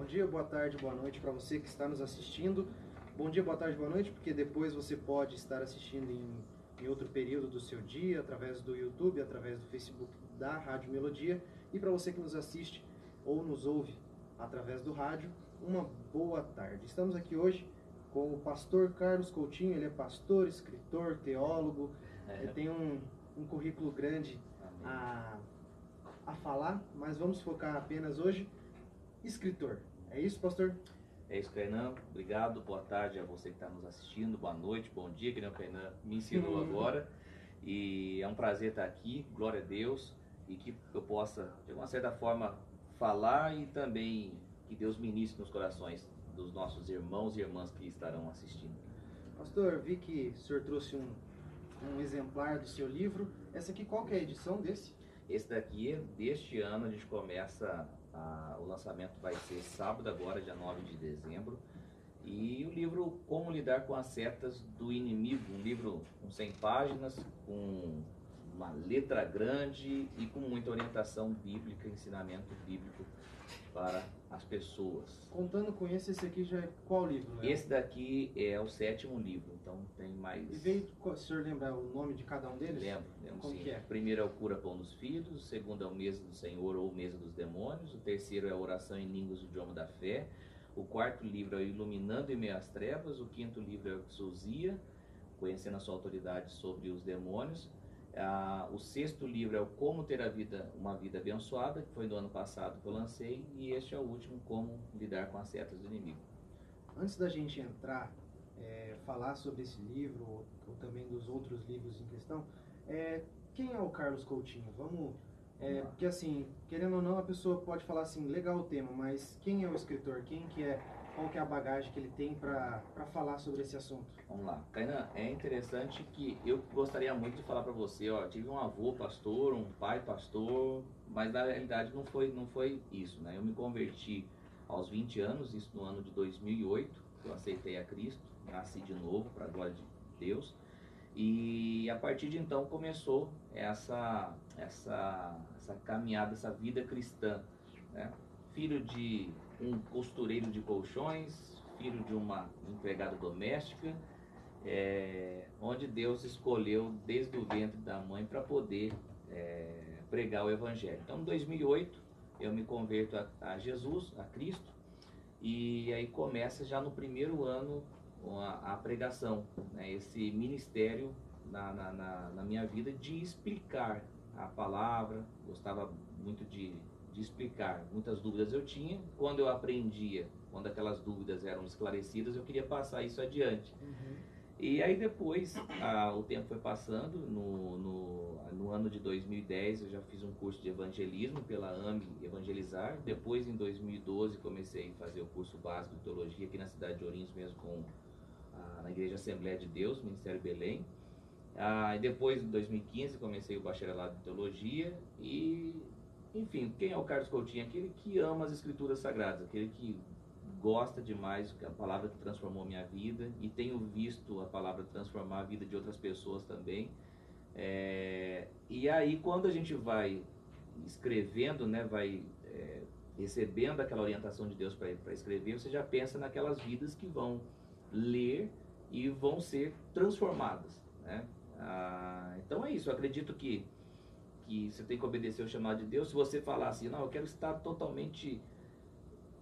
dia, boa tarde, boa noite para você que está nos assistindo. Bom dia, boa tarde, boa noite, porque depois você pode estar assistindo em outro período do seu dia, através do YouTube, através do Facebook da Rádio Melodia. E para você que nos assiste ou nos ouve através do rádio, uma boa tarde. Estamos aqui hoje com o pastor Carlos Coutinho. Ele é pastor, escritor, teólogo, tem um currículo grande a falar, mas vamos focar apenas hoje escritor. É isso, pastor? É isso, Kainan. Obrigado, boa tarde a você que está nos assistindo, boa noite, bom dia, que nem o Kainan me ensinou agora. E é um prazer estar aqui, glória a Deus, e que eu possa, de uma certa forma, falar e também que Deus ministre nos corações dos nossos irmãos e irmãs que estarão assistindo. Pastor, vi que o senhor trouxe um exemplar do seu livro. Essa aqui, qual que é a edição desse? Esse daqui, deste ano, a gente começa, o lançamento vai ser sábado agora, dia 9 de dezembro. E o livro Como Lidar com as Setas do Inimigo, um livro com 100 páginas, com uma letra grande e com muita orientação bíblica, ensinamento bíblico para as pessoas. Contando com esse aqui já é qual livro? Esse daqui é o 7º livro, então tem mais... E veio, o senhor lembra o nome de cada um deles? Lembro Como sim. que é? O primeiro é o Cura Pão dos Filhos, o segundo é o Mesa do Senhor ou Mesa dos Demônios, o terceiro é a Oração em Línguas do Idioma da Fé, o quarto livro é o Iluminando em Meio às Trevas, o quinto livro é o Exousia, Conhecendo a Sua Autoridade sobre os Demônios, o sexto livro é o Como Ter uma Vida Abençoada, que foi do ano passado que eu lancei, e este é o último, Como Lidar com as Setas do Inimigo. Antes da gente entrar, falar sobre esse livro, ou também dos outros livros em questão, quem é o Carlos Coutinho? Porque assim, querendo ou não, a pessoa pode falar assim, legal o tema, mas quem é o escritor? Qual que é a bagagem que ele tem para falar sobre esse assunto? Vamos lá. Kainan, é interessante que eu gostaria muito de falar para você, ó, tive um avô pastor, um pai pastor, mas na realidade não foi isso, né? Eu me converti aos 20 anos, isso no ano de 2008, eu aceitei a Cristo, nasci de novo, para a glória de Deus, e a partir de então começou essa caminhada, essa vida cristã, né? Filho de um costureiro de colchões, filho de uma empregada doméstica, onde Deus escolheu desde o ventre da mãe para poder pregar o Evangelho. Então, em 2008, eu me converto a Jesus, a Cristo, e aí começa já no primeiro ano a pregação, né, esse ministério na minha vida de explicar a palavra. Gostava muito de explicar, muitas dúvidas eu tinha, quando eu aprendia, quando aquelas dúvidas eram esclarecidas, eu queria passar isso adiante. E aí depois, o tempo foi passando, no ano de 2010 eu já fiz um curso de evangelismo pela AME Evangelizar, depois em 2012 comecei a fazer o curso básico de teologia aqui na cidade de Ourinhos mesmo, na Igreja Assembleia de Deus, Ministério Belém. E depois, em 2015, comecei o bacharelado em teologia e, enfim, quem é o Carlos Coutinho? Aquele que ama as Escrituras Sagradas, aquele que gosta demais da palavra que transformou minha vida, e tenho visto a palavra transformar a vida de outras pessoas também. E aí, quando a gente vai escrevendo, né, vai recebendo aquela orientação de Deus para escrever, você já pensa naquelas vidas que vão ler e vão ser transformadas, né? Então é isso, eu acredito que você tem que obedecer o chamado de Deus. Se você falar assim, não, eu quero estar totalmente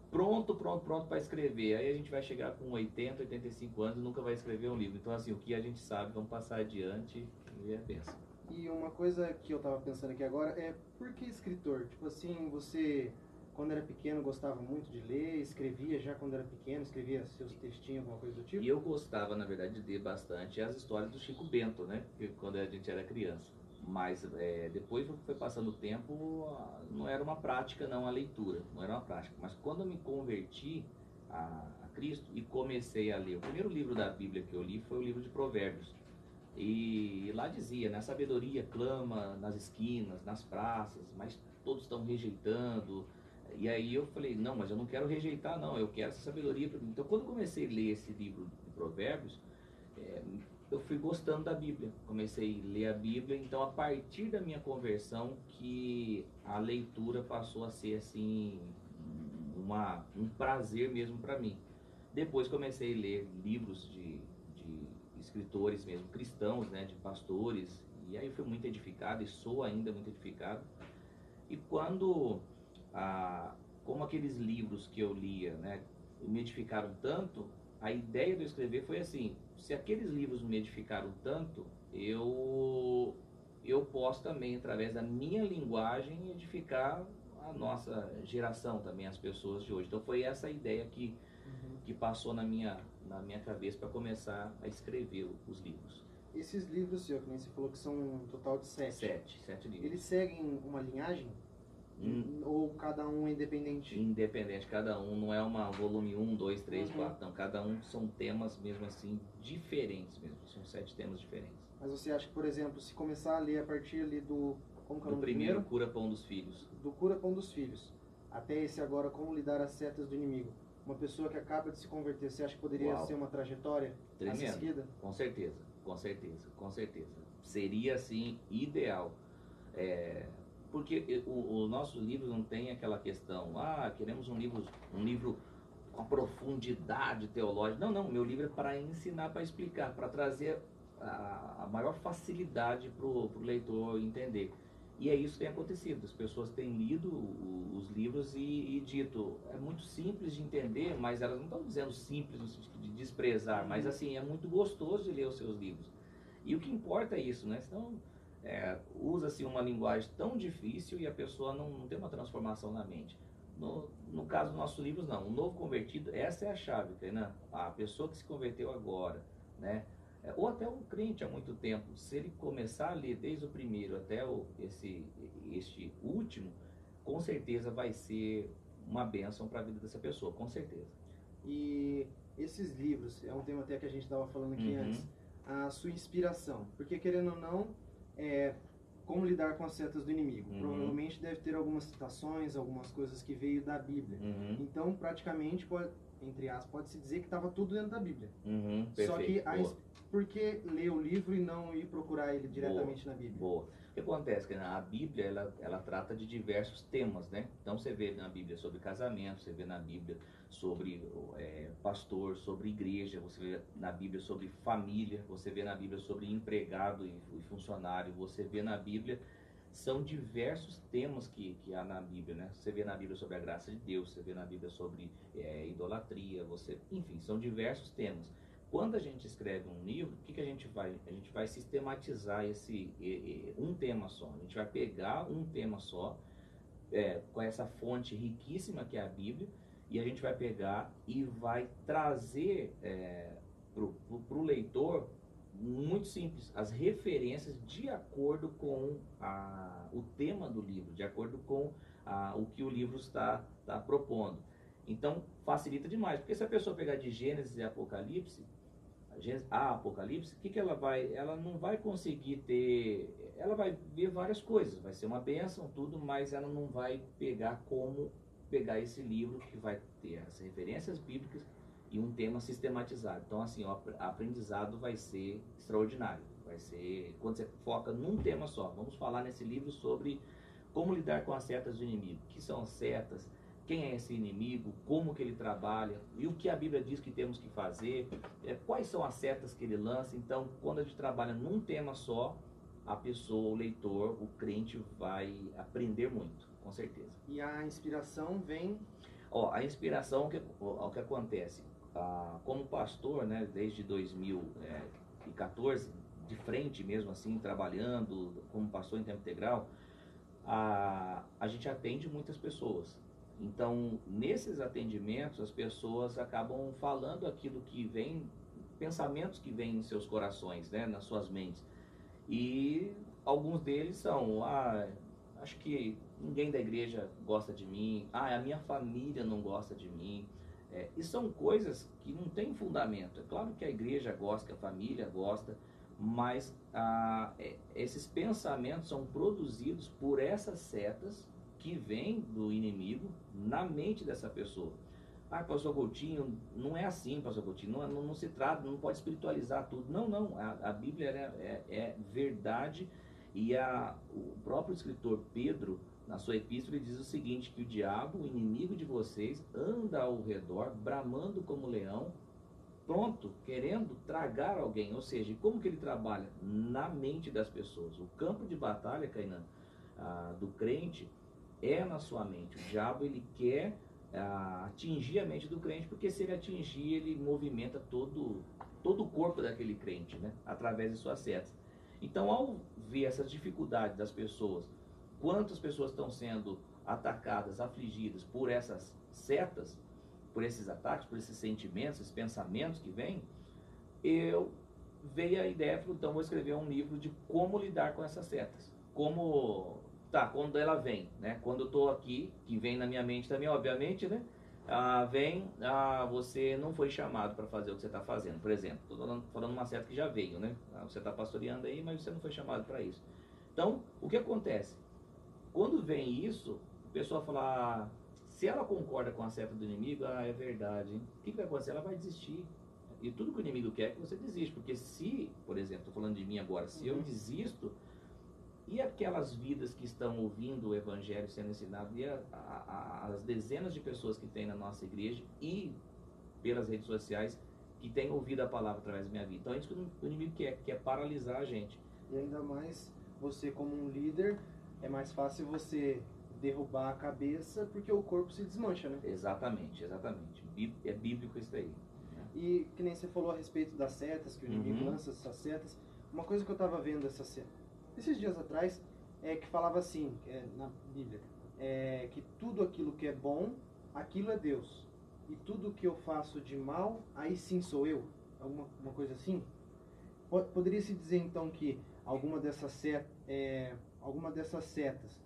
pronto para escrever, aí a gente vai chegar com 80, 85 anos e nunca vai escrever um livro. Então assim, o que a gente sabe, vamos passar adiante e é bênção. E uma coisa que eu tava pensando aqui agora é, por que escritor? Tipo assim, você, quando era pequeno, gostava muito de ler, escrevia já quando era pequeno, escrevia seus textinhos, alguma coisa do tipo? E eu gostava, na verdade, de ler bastante as histórias do Chico Bento, né? Quando a gente era criança. Mas depois foi passando o tempo, não era uma prática não a leitura, não era uma prática. Mas quando eu me converti a Cristo e comecei a ler, o primeiro livro da Bíblia que eu li foi o livro de Provérbios. E lá dizia, né, a sabedoria clama nas esquinas, nas praças, mas todos estão rejeitando. E aí eu falei, não, mas eu não quero rejeitar não, eu quero essa sabedoria para mim. Então quando eu comecei a ler esse livro de Provérbios, eu fui gostando da Bíblia, comecei a ler a Bíblia. Então a partir da minha conversão que a leitura passou a ser assim um prazer mesmo para mim. Depois comecei a ler livros de escritores mesmo cristãos, né, de pastores, e aí fui muito edificado e sou ainda muito edificado. E quando, como aqueles livros que eu lia, né, me edificaram tanto, a ideia de eu escrever foi assim: se aqueles livros me edificaram tanto, eu posso também, através da minha linguagem, edificar a nossa geração também, as pessoas de hoje. Então foi essa a ideia que passou na minha cabeça para começar a escrever os livros. Esses livros, senhor, que nem você falou que são um total de 7. 7 livros. Eles seguem uma linhagem? Ou cada um é independente? Independente, cada um. Não é uma volume 1, 2, 3, 4. Não, cada um são temas mesmo assim, diferentes mesmo. São 7 temas diferentes. Mas você acha que, por exemplo, se começar a ler a partir ali do... Como que é o do nome primeiro, Cura Pão dos Filhos. Do Cura Pão dos Filhos. Até esse agora, Como Lidar as Setas do Inimigo. Uma pessoa que acaba de se converter, você acha que poderia ser uma trajetória a ser seguida? Com certeza, com certeza, com certeza. Seria, assim, ideal. Porque o nosso livro não tem aquela questão, queremos um livro com profundidade teológica. Não, meu livro é para ensinar, para explicar, para trazer a maior facilidade para o leitor entender. E é isso que tem acontecido. As pessoas têm lido os livros e dito, é muito simples de entender, mas elas não estão dizendo simples no sentido de desprezar, mas assim, é muito gostoso de ler os seus livros. E o que importa é isso, né? Senão usa-se uma linguagem tão difícil e a pessoa não tem uma transformação na mente. No caso dos nossos livros, não. O novo convertido, essa é a chave, né? A pessoa que se converteu agora, né? Ou até um crente há muito tempo, se ele começar a ler desde o primeiro até este último, com certeza vai ser uma bênção para a vida dessa pessoa, com certeza. E esses livros, é um tema até que a gente estava falando aqui antes, a sua inspiração, porque querendo ou não, como lidar com as setas do inimigo. Provavelmente deve ter algumas citações, algumas coisas que veio da Bíblia. Então, praticamente, entre aspas, pode-se dizer que estava tudo dentro da Bíblia. Só que, por que ler o livro e não ir procurar ele diretamente na Bíblia? Boa. O que acontece? Que a Bíblia, ela trata de diversos temas, né? Então, você vê na Bíblia sobre casamento, você vê na Bíblia sobre pastor, sobre igreja, você vê na Bíblia sobre família, você vê na Bíblia sobre empregado e funcionário, você vê na Bíblia, são diversos temas que há na Bíblia, né? Você vê na Bíblia sobre a graça de Deus, você vê na Bíblia sobre idolatria, enfim, são diversos temas. Quando a gente escreve um livro, o que a gente vai? A gente vai sistematizar um tema só. A gente vai pegar um tema só, com essa fonte riquíssima que é a Bíblia, e a gente vai pegar e vai trazer para o leitor, muito simples, as referências de acordo com o tema do livro, de acordo com o que o livro está propondo. Então, facilita demais, porque se a pessoa pegar de Gênesis e Apocalipse, Apocalipse, o que ela vai? Ela não vai conseguir ter... Ela vai ver várias coisas, vai ser uma bênção, tudo, mas ela não vai pegar esse livro que vai ter as referências bíblicas e um tema sistematizado. Então, assim, o aprendizado vai ser extraordinário. Vai ser, quando você foca num tema só. Vamos falar nesse livro sobre como lidar com as setas do inimigo. O que são as setas? Quem é esse inimigo? Como que ele trabalha? E o que a Bíblia diz que temos que fazer? Quais são as setas que ele lança? Então, quando a gente trabalha num tema só, a pessoa, o leitor, o crente vai aprender muito, com certeza. E a inspiração vem... A inspiração, o que acontece? Como pastor, né, desde 2014, de frente mesmo assim, trabalhando como pastor em tempo integral, a gente atende muitas pessoas. Então, nesses atendimentos, as pessoas acabam falando aquilo que vem, pensamentos que vêm em seus corações, né, nas suas mentes. E alguns deles são, acho que ninguém da igreja gosta de mim, a minha família não gosta de mim. E são coisas que não têm fundamento. É claro que a igreja gosta, que a família gosta, mas esses pensamentos são produzidos por essas setas que vêm do inimigo na mente dessa pessoa. Pastor Coutinho, não é assim, Pastor Coutinho, não se trata, não pode espiritualizar tudo. Não, a Bíblia é verdade, e o próprio escritor Pedro, na sua epístola, ele diz o seguinte, que o diabo, o inimigo de vocês, anda ao redor, bramando como leão, pronto, querendo tragar alguém. Ou seja, como que ele trabalha? Na mente das pessoas. O campo de batalha, Kainan, do crente é na sua mente. O diabo, ele quer atingir a mente do crente, porque se ele atingir, ele movimenta todo o corpo daquele crente, né? Através de suas setas. Então, ao ver essas dificuldades das pessoas, quantas pessoas estão sendo atacadas, afligidas por essas setas, por esses ataques, por esses sentimentos, esses pensamentos que vêm, eu veio a ideia, então vou escrever um livro de como lidar com essas setas. Quando ela vem, né? Quando eu estou aqui, que vem na minha mente também, obviamente, né? Você não foi chamado para fazer o que você está fazendo. Por exemplo, estou falando uma seta que já veio, né? Você está pastoreando aí, mas você não foi chamado para isso. Então, o que acontece? Quando vem isso, a pessoa fala, se ela concorda com a seta do inimigo, é verdade, hein? O que vai acontecer? Ela vai desistir. E tudo que o inimigo quer é que você desista. Porque se, por exemplo, estou falando de mim agora, se eu desisto, e aquelas vidas que estão ouvindo o evangelho sendo ensinado, e as dezenas de pessoas que tem na nossa igreja e pelas redes sociais que têm ouvido a palavra através da minha vida. Então é isso que o inimigo quer paralisar a gente. E ainda mais você como um líder, é mais fácil você derrubar a cabeça porque o corpo se desmancha, né? Exatamente. É bíblico isso aí. E que nem você falou a respeito das setas, que o inimigo lança essas setas. Uma coisa que eu estava vendo esses dias atrás, que falava assim, na Bíblia, que tudo aquilo que é bom, aquilo é Deus. E tudo que eu faço de mal, aí sim sou eu. Alguma coisa assim? Poderia se dizer então que alguma dessas setas,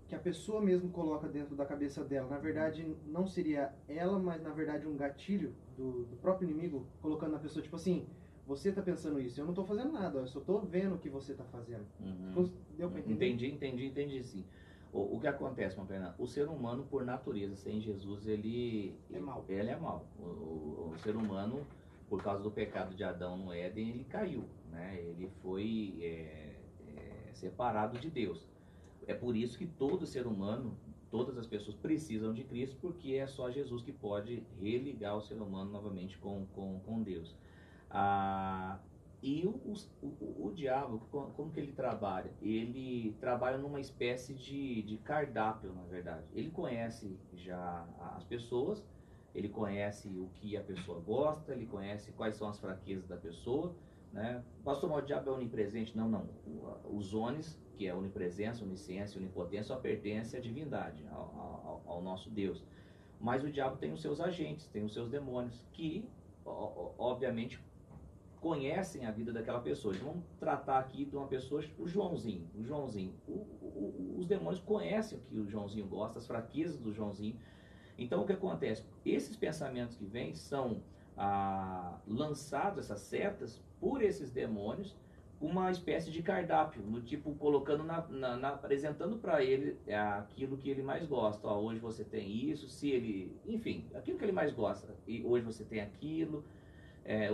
que a pessoa mesmo coloca dentro da cabeça dela, na verdade não seria ela, mas na verdade um gatilho do próprio inimigo, colocando na pessoa, tipo assim, você está pensando isso, eu não estou fazendo nada, eu só estou vendo o que você está fazendo. Deu para entender? Entendi sim. O que acontece, Fernando? O ser humano, por natureza, sem Jesus, ele é mau. Ele é mau. O ser humano, por causa do pecado de Adão no Éden, ele caiu, né? Ele foi separado de Deus. É por isso que todo ser humano, todas as pessoas precisam de Cristo, porque é só Jesus que pode religar o ser humano novamente com Deus. E o diabo, como que ele trabalha? Ele trabalha numa espécie de cardápio, na verdade. Ele conhece já as pessoas, ele conhece o que a pessoa gosta, ele conhece quais são as fraquezas da pessoa, né? Pastor, mas o diabo é onipresente? Não. Os ones, que é onipresença, onisciência, onipotência, só pertence à divindade, ao nosso Deus. Mas o diabo tem os seus agentes, tem os seus demônios, que, obviamente, conhecem a vida daquela pessoa. Então, vamos tratar aqui de uma pessoa, o Joãozinho. Os demônios conhecem o que o Joãozinho gosta, as fraquezas do Joãozinho. Então, o que acontece? Esses pensamentos que vêm são lançados, essas setas, por esses demônios, uma espécie de cardápio, no tipo, colocando apresentando para ele aquilo que ele mais gosta. Hoje você tem isso, enfim, aquilo que ele mais gosta. E hoje você tem aquilo.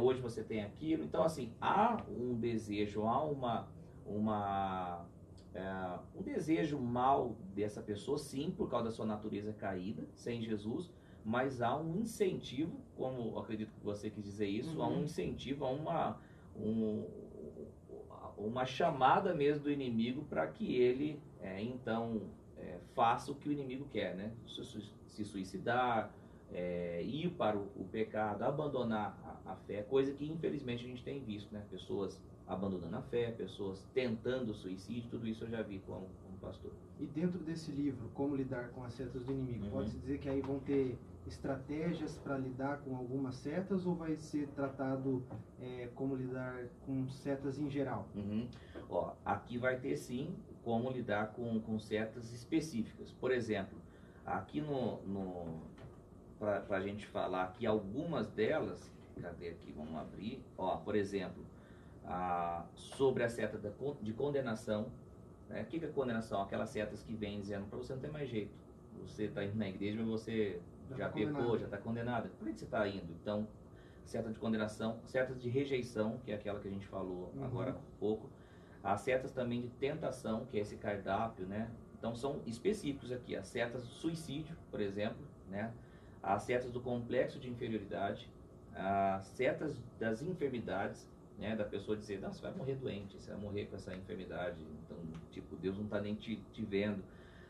Hoje você tem aquilo. Então, assim, há um desejo, há um desejo mal dessa pessoa, sim, por causa da sua natureza caída, sem Jesus, mas há um incentivo, como eu acredito que você quis dizer isso, há um incentivo, há uma chamada mesmo do inimigo para que ele, faça o que o inimigo quer, né? Se suicidar, ir para o pecado, abandonar a fé, coisa que infelizmente a gente tem visto, né? Pessoas abandonando a fé, pessoas tentando suicídio, tudo isso eu já vi como pastor. E dentro desse livro, Como Lidar com as Setas do Inimigo, pode-se dizer que aí vão ter estratégias para lidar com algumas setas, ou vai ser tratado como lidar com setas em geral? Aqui vai ter sim como lidar com setas específicas. Por exemplo, aqui para a gente falar aqui algumas delas, cadê aqui? Vamos abrir. Por exemplo, sobre a seta de condenação. Né? O que é condenação? Aquelas setas que vêm dizendo para você não ter mais jeito. Você está indo na igreja, mas você já pecou, já está condenado. Por que você está indo? Então, seta de condenação, setas de rejeição, que é aquela que a gente falou agora há pouco. As setas também de tentação, que é esse cardápio, né? Então são específicos aqui, as setas do suicídio, por exemplo, né? As setas do complexo de inferioridade, as setas das enfermidades, né? Da pessoa dizer, não, você vai morrer doente, você vai morrer com essa enfermidade, então, tipo, Deus não está nem te vendo.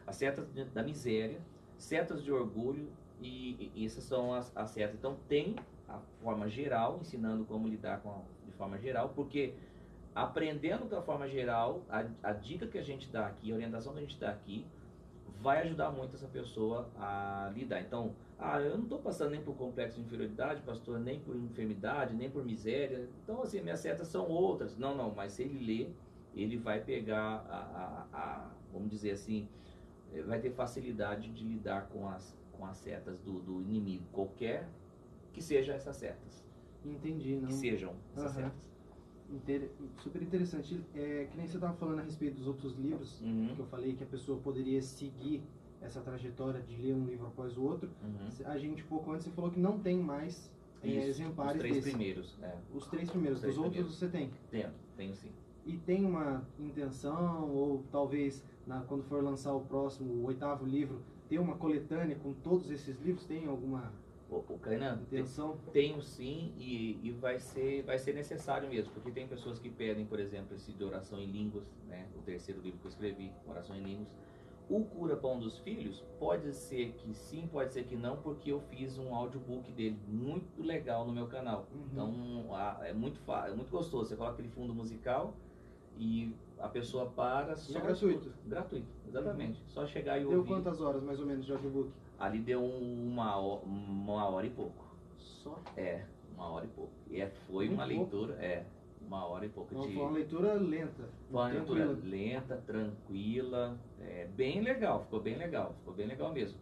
As setas da miséria, setas de orgulho, e essas são as setas. Então tem a forma geral, ensinando como lidar de forma geral, porque aprendendo da forma geral, a dica que a gente dá aqui, a orientação que a gente dá aqui, vai ajudar muito essa pessoa a lidar. Então, eu não estou passando nem por complexo de inferioridade, pastor, nem por enfermidade, nem por miséria. Então, assim, minhas setas são outras. Não, mas se ele ler, ele vai pegar vamos dizer assim, vai ter facilidade de lidar com as setas do inimigo, qualquer que sejam essas setas. Entendi, não? Que sejam essas setas. Super interessante. Que nem você estava falando a respeito dos outros livros, que eu falei que a pessoa poderia seguir essa trajetória de ler um livro após o outro. A gente, pouco antes, você falou que não tem mais exemplares desses. Os 3 desse. primeiros. Os 3 primeiros. Os outros primeiros. Você tem? Tenho sim. E tem uma intenção, ou talvez quando for lançar o próximo, o 8º livro, ter uma coletânea com todos esses livros? Tem alguma intenção? Tenho sim, e vai ser necessário mesmo, porque tem pessoas que pedem, por exemplo, esse de oração em línguas, né? O 3º livro que eu escrevi, oração em línguas. O Cura Pão dos Filhos, pode ser que sim, pode ser que não, porque eu fiz um audiobook dele muito legal no meu canal. Então é muito gostoso. Você coloca aquele fundo musical e a pessoa para só. É gratuito? Gratuito, exatamente. Só chegar e ouvir. Deu quantas horas mais ou menos de audiobook? Ali deu uma hora e pouco. Só? 1h e pouco. Foi uma leitura, 1h e pouco. Foi uma leitura lenta. Foi uma leitura lenta, tranquila, bem legal, ficou bem legal mesmo.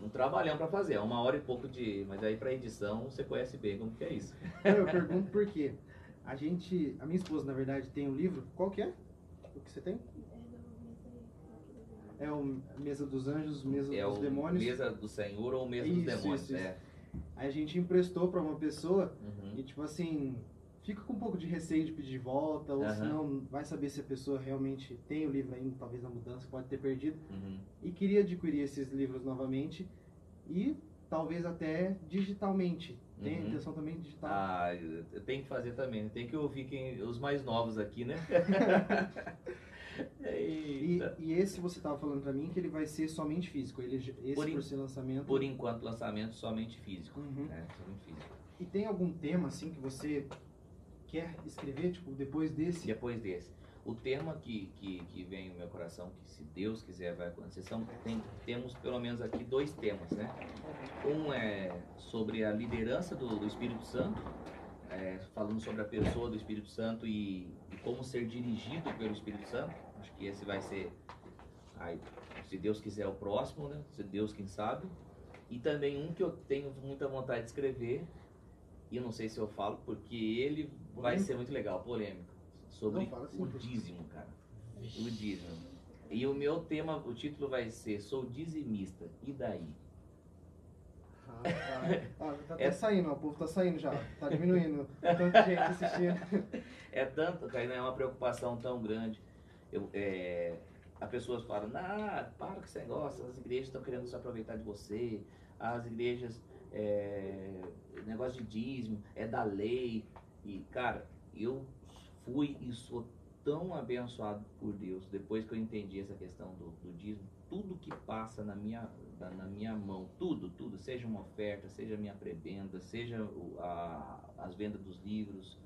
Um trabalhão para fazer, 1h e pouco mas aí para edição você conhece bem como que é isso. Eu pergunto por quê. A minha esposa, na verdade, tem um livro. Qual que é? O que você tem? É o Mesa dos Anjos, Mesa dos Demônios. Mesa do Senhor ou Mesa dos Demônios. Isso. Aí a gente emprestou para uma pessoa e, tipo assim, fica com um pouco de receio de pedir de volta, ou senão vai saber se a pessoa realmente tem o livro ainda, talvez na mudança, pode ter perdido. E queria adquirir esses livros novamente e talvez até digitalmente. Tem a intenção também de digital? Eu tenho que fazer também. Tem que ouvir os mais novos aqui, né? E esse você estava falando para mim que ele vai ser somente físico. Por ser lançamento. Por enquanto, lançamento somente físico. Somente físico. E tem algum tema assim que você quer escrever, tipo, depois desse? Depois desse. O tema que vem no meu coração, que se Deus quiser vai acontecer, temos pelo menos aqui 2 temas, né? Um é sobre a liderança do Espírito Santo, falando sobre a pessoa do Espírito Santo e como ser dirigido pelo Espírito Santo. Acho que esse vai ser, se Deus quiser, o próximo, né? Se Deus, quem sabe. E também um que eu tenho muita vontade de escrever, e eu não sei se eu falo, porque ele vai ser muito legal, polêmico. Sobre o dízimo, cara. O dízimo. E o meu tema, o título vai ser Sou Dizimista, e daí? Tá até saindo, o povo tá saindo já. Tá diminuindo. Tanta gente assistindo. Tanto, cara, é uma preocupação tão grande. As pessoas falam, para com esse negócio, as igrejas estão querendo se aproveitar de você, as igrejas, negócio de dízimo, da lei. E, cara, eu fui e sou tão abençoado por Deus depois que eu entendi essa questão do dízimo. Tudo que passa na minha mão, tudo, seja uma oferta, seja a minha prebenda, seja as vendas dos livros,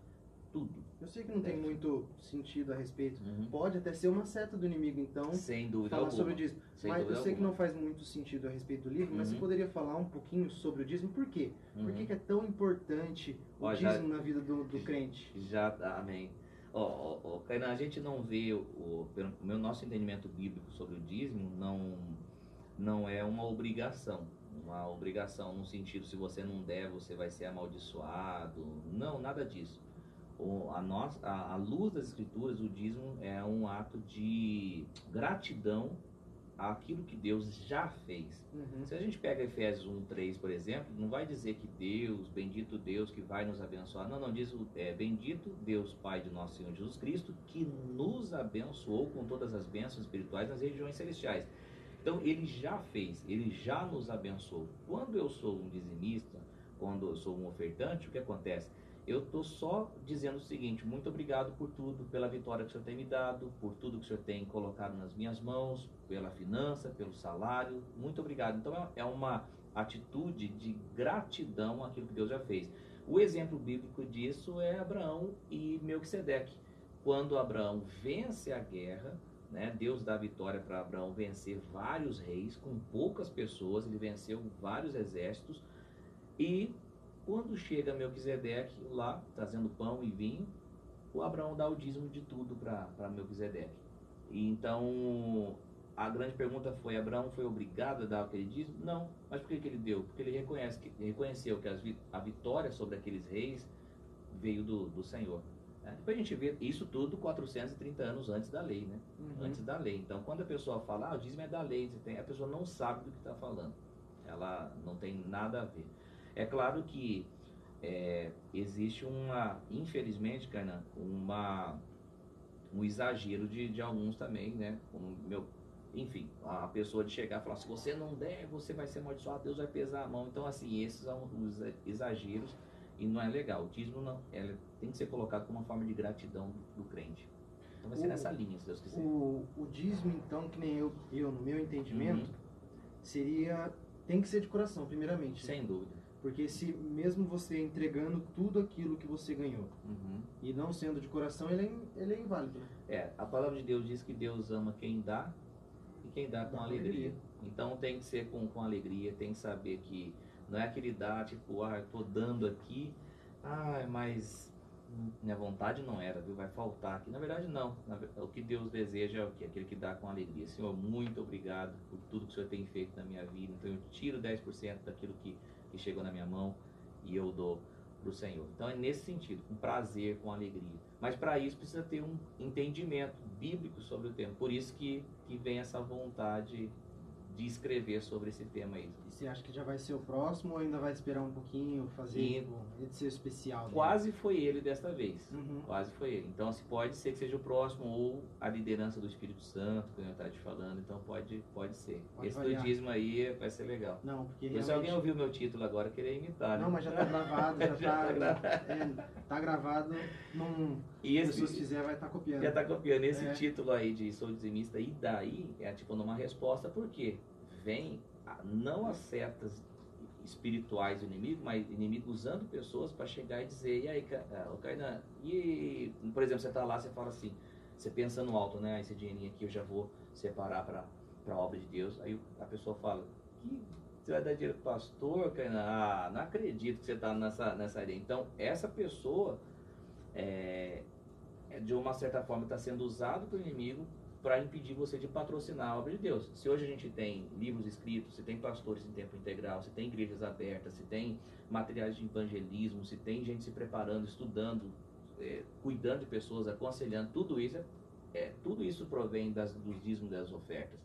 tudo. Eu sei que não tem muito sentido a respeito. Pode até ser uma seta do inimigo, então, sem dúvida falar alguma. sobre o dízimo. Mas eu sei que não faz muito sentido a respeito do livro, mas você poderia falar um pouquinho sobre o dízimo? Por quê? Por que é tão importante o dízimo na vida do crente? Amém. Kainan, a gente não vê, pelo nosso entendimento bíblico sobre o dízimo, não é uma obrigação. Uma obrigação no sentido, se você não der, você vai ser amaldiçoado. Não, nada disso. À luz das Escrituras, o dízimo é um ato de gratidão àquilo que Deus já fez. Uhum. Se a gente pega Efésios 1:3, por exemplo, não vai dizer que Deus, bendito Deus que vai nos abençoar. Não, não, diz bendito Deus Pai de nosso Senhor Jesus Cristo, que nos abençoou com todas as bênçãos espirituais nas regiões celestiais. Então ele já fez, ele já nos abençoou. Quando eu sou um dizimista, quando eu sou um ofertante, o que acontece? Eu estou só dizendo o seguinte: muito obrigado por tudo, pela vitória que o Senhor tem me dado, por tudo que o Senhor tem colocado nas minhas mãos, pela finança, pelo salário, muito obrigado. Então é uma atitude de gratidão àquilo que Deus já fez. O exemplo bíblico disso é Abraão e Melquisedeque. Quando Abraão vence a guerra, né, Deus dá vitória para Abraão vencer vários reis com poucas pessoas, ele venceu vários exércitos. E quando chega Melquisedeque lá, trazendo pão e vinho, o Abraão dá o dízimo de tudo para Melquisedeque. E então, a grande pergunta foi: Abraão foi obrigado a dar aquele dízimo? Não. Mas por que ele deu? Porque ele reconheceu que a vitória sobre aqueles reis veio do Senhor. Depois a gente vê isso tudo 430 anos antes da lei, né? Uhum. Antes da lei. Então, quando a pessoa fala, o dízimo é da lei, a pessoa não sabe do que está falando. Ela não tem nada a ver. É claro que existe infelizmente, Kainan, um exagero de alguns também, né? Enfim, a pessoa de chegar e falar: se você não der, você vai ser amaldiçoado, Deus vai pesar a mão. Então, assim, esses são os exageros e não é legal. O dízimo não, tem que ser colocado como uma forma de gratidão do crente. Então vai ser nessa linha, se Deus quiser. O dízimo, então, que nem eu no meu entendimento, tem que ser de coração, primeiramente. Sem dúvida. Porque se mesmo você entregando tudo aquilo que você ganhou e não sendo de coração, ele é inválido, né? A palavra de Deus diz que Deus ama quem dá e quem dá com alegria. Então tem que ser com alegria, tem que saber que não é aquele dá, tipo, eu tô dando aqui, mas minha vontade não era, viu? Vai faltar aqui. Na verdade, não. O que Deus deseja é o quê? Aquele que dá com alegria. Senhor, muito obrigado por tudo que o Senhor tem feito na minha vida. Então eu tiro 10% daquilo que chegou na minha mão e eu dou para o Senhor. Então é nesse sentido, com prazer, com alegria. Mas para isso precisa ter um entendimento bíblico sobre o tema. Por isso que vem essa vontade de escrever sobre esse tema aí. E você acha que já vai ser o próximo ou ainda vai esperar um pouquinho, fazer edição especial? Quase foi ele desta vez. Quase foi ele. Então, pode ser que seja o próximo ou a liderança do Espírito Santo, que eu estava te falando. Então, pode ser. Esse do dízimo aí vai ser legal. Não, porque realmente... Se alguém ouviu meu título agora, querer imitar, né? Não, mas já está gravado, tá gravado. Se as pessoas quiserem, vai estar copiando. Já está copiando. Esse título aí de Sou Dizimista, e daí é tipo numa resposta, por quê? Vem não as setas espirituais do inimigo, mas o inimigo usando pessoas para chegar e dizer: e aí, Kainan, por exemplo, você está lá, você fala assim, você pensa no alto, né? Esse dinheirinho aqui eu já vou separar para a obra de Deus. Aí a pessoa fala: você vai dar dinheiro para o pastor, Kainan? Não acredito que você está nessa área. Então, essa pessoa, de uma certa forma, está sendo usado pelo inimigo para impedir você de patrocinar a obra de Deus. Se hoje a gente tem livros escritos, se tem pastores em tempo integral, se tem igrejas abertas, se tem materiais de evangelismo, se tem gente se preparando, estudando, cuidando de pessoas, aconselhando, tudo isso provém dos dízimos das ofertas.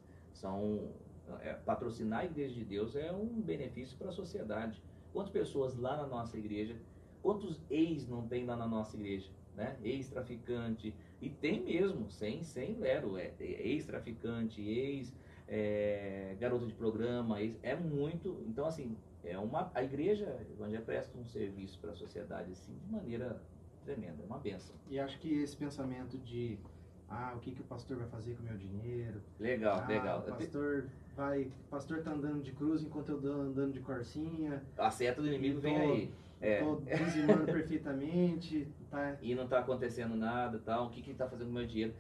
Patrocinar a igreja de Deus é um benefício para a sociedade. Quantas pessoas lá na nossa igreja, quantos ex não tem lá na nossa igreja? Né? Ex-traficante, e tem mesmo, sem lero, ex-traficante, garota de programa, é muito. Então, assim, a igreja evangélica presta um serviço para a sociedade assim, de maneira tremenda, é uma bênção. E acho que esse pensamento de o que o pastor vai fazer com o meu dinheiro? Legal. O pastor tá andando de cruz enquanto eu tô andando de corsinha. A seta do inimigo vem aí. Estou dizimando perfeitamente. Tá? E não está acontecendo nada, tal. O que está fazendo com o meu dinheiro?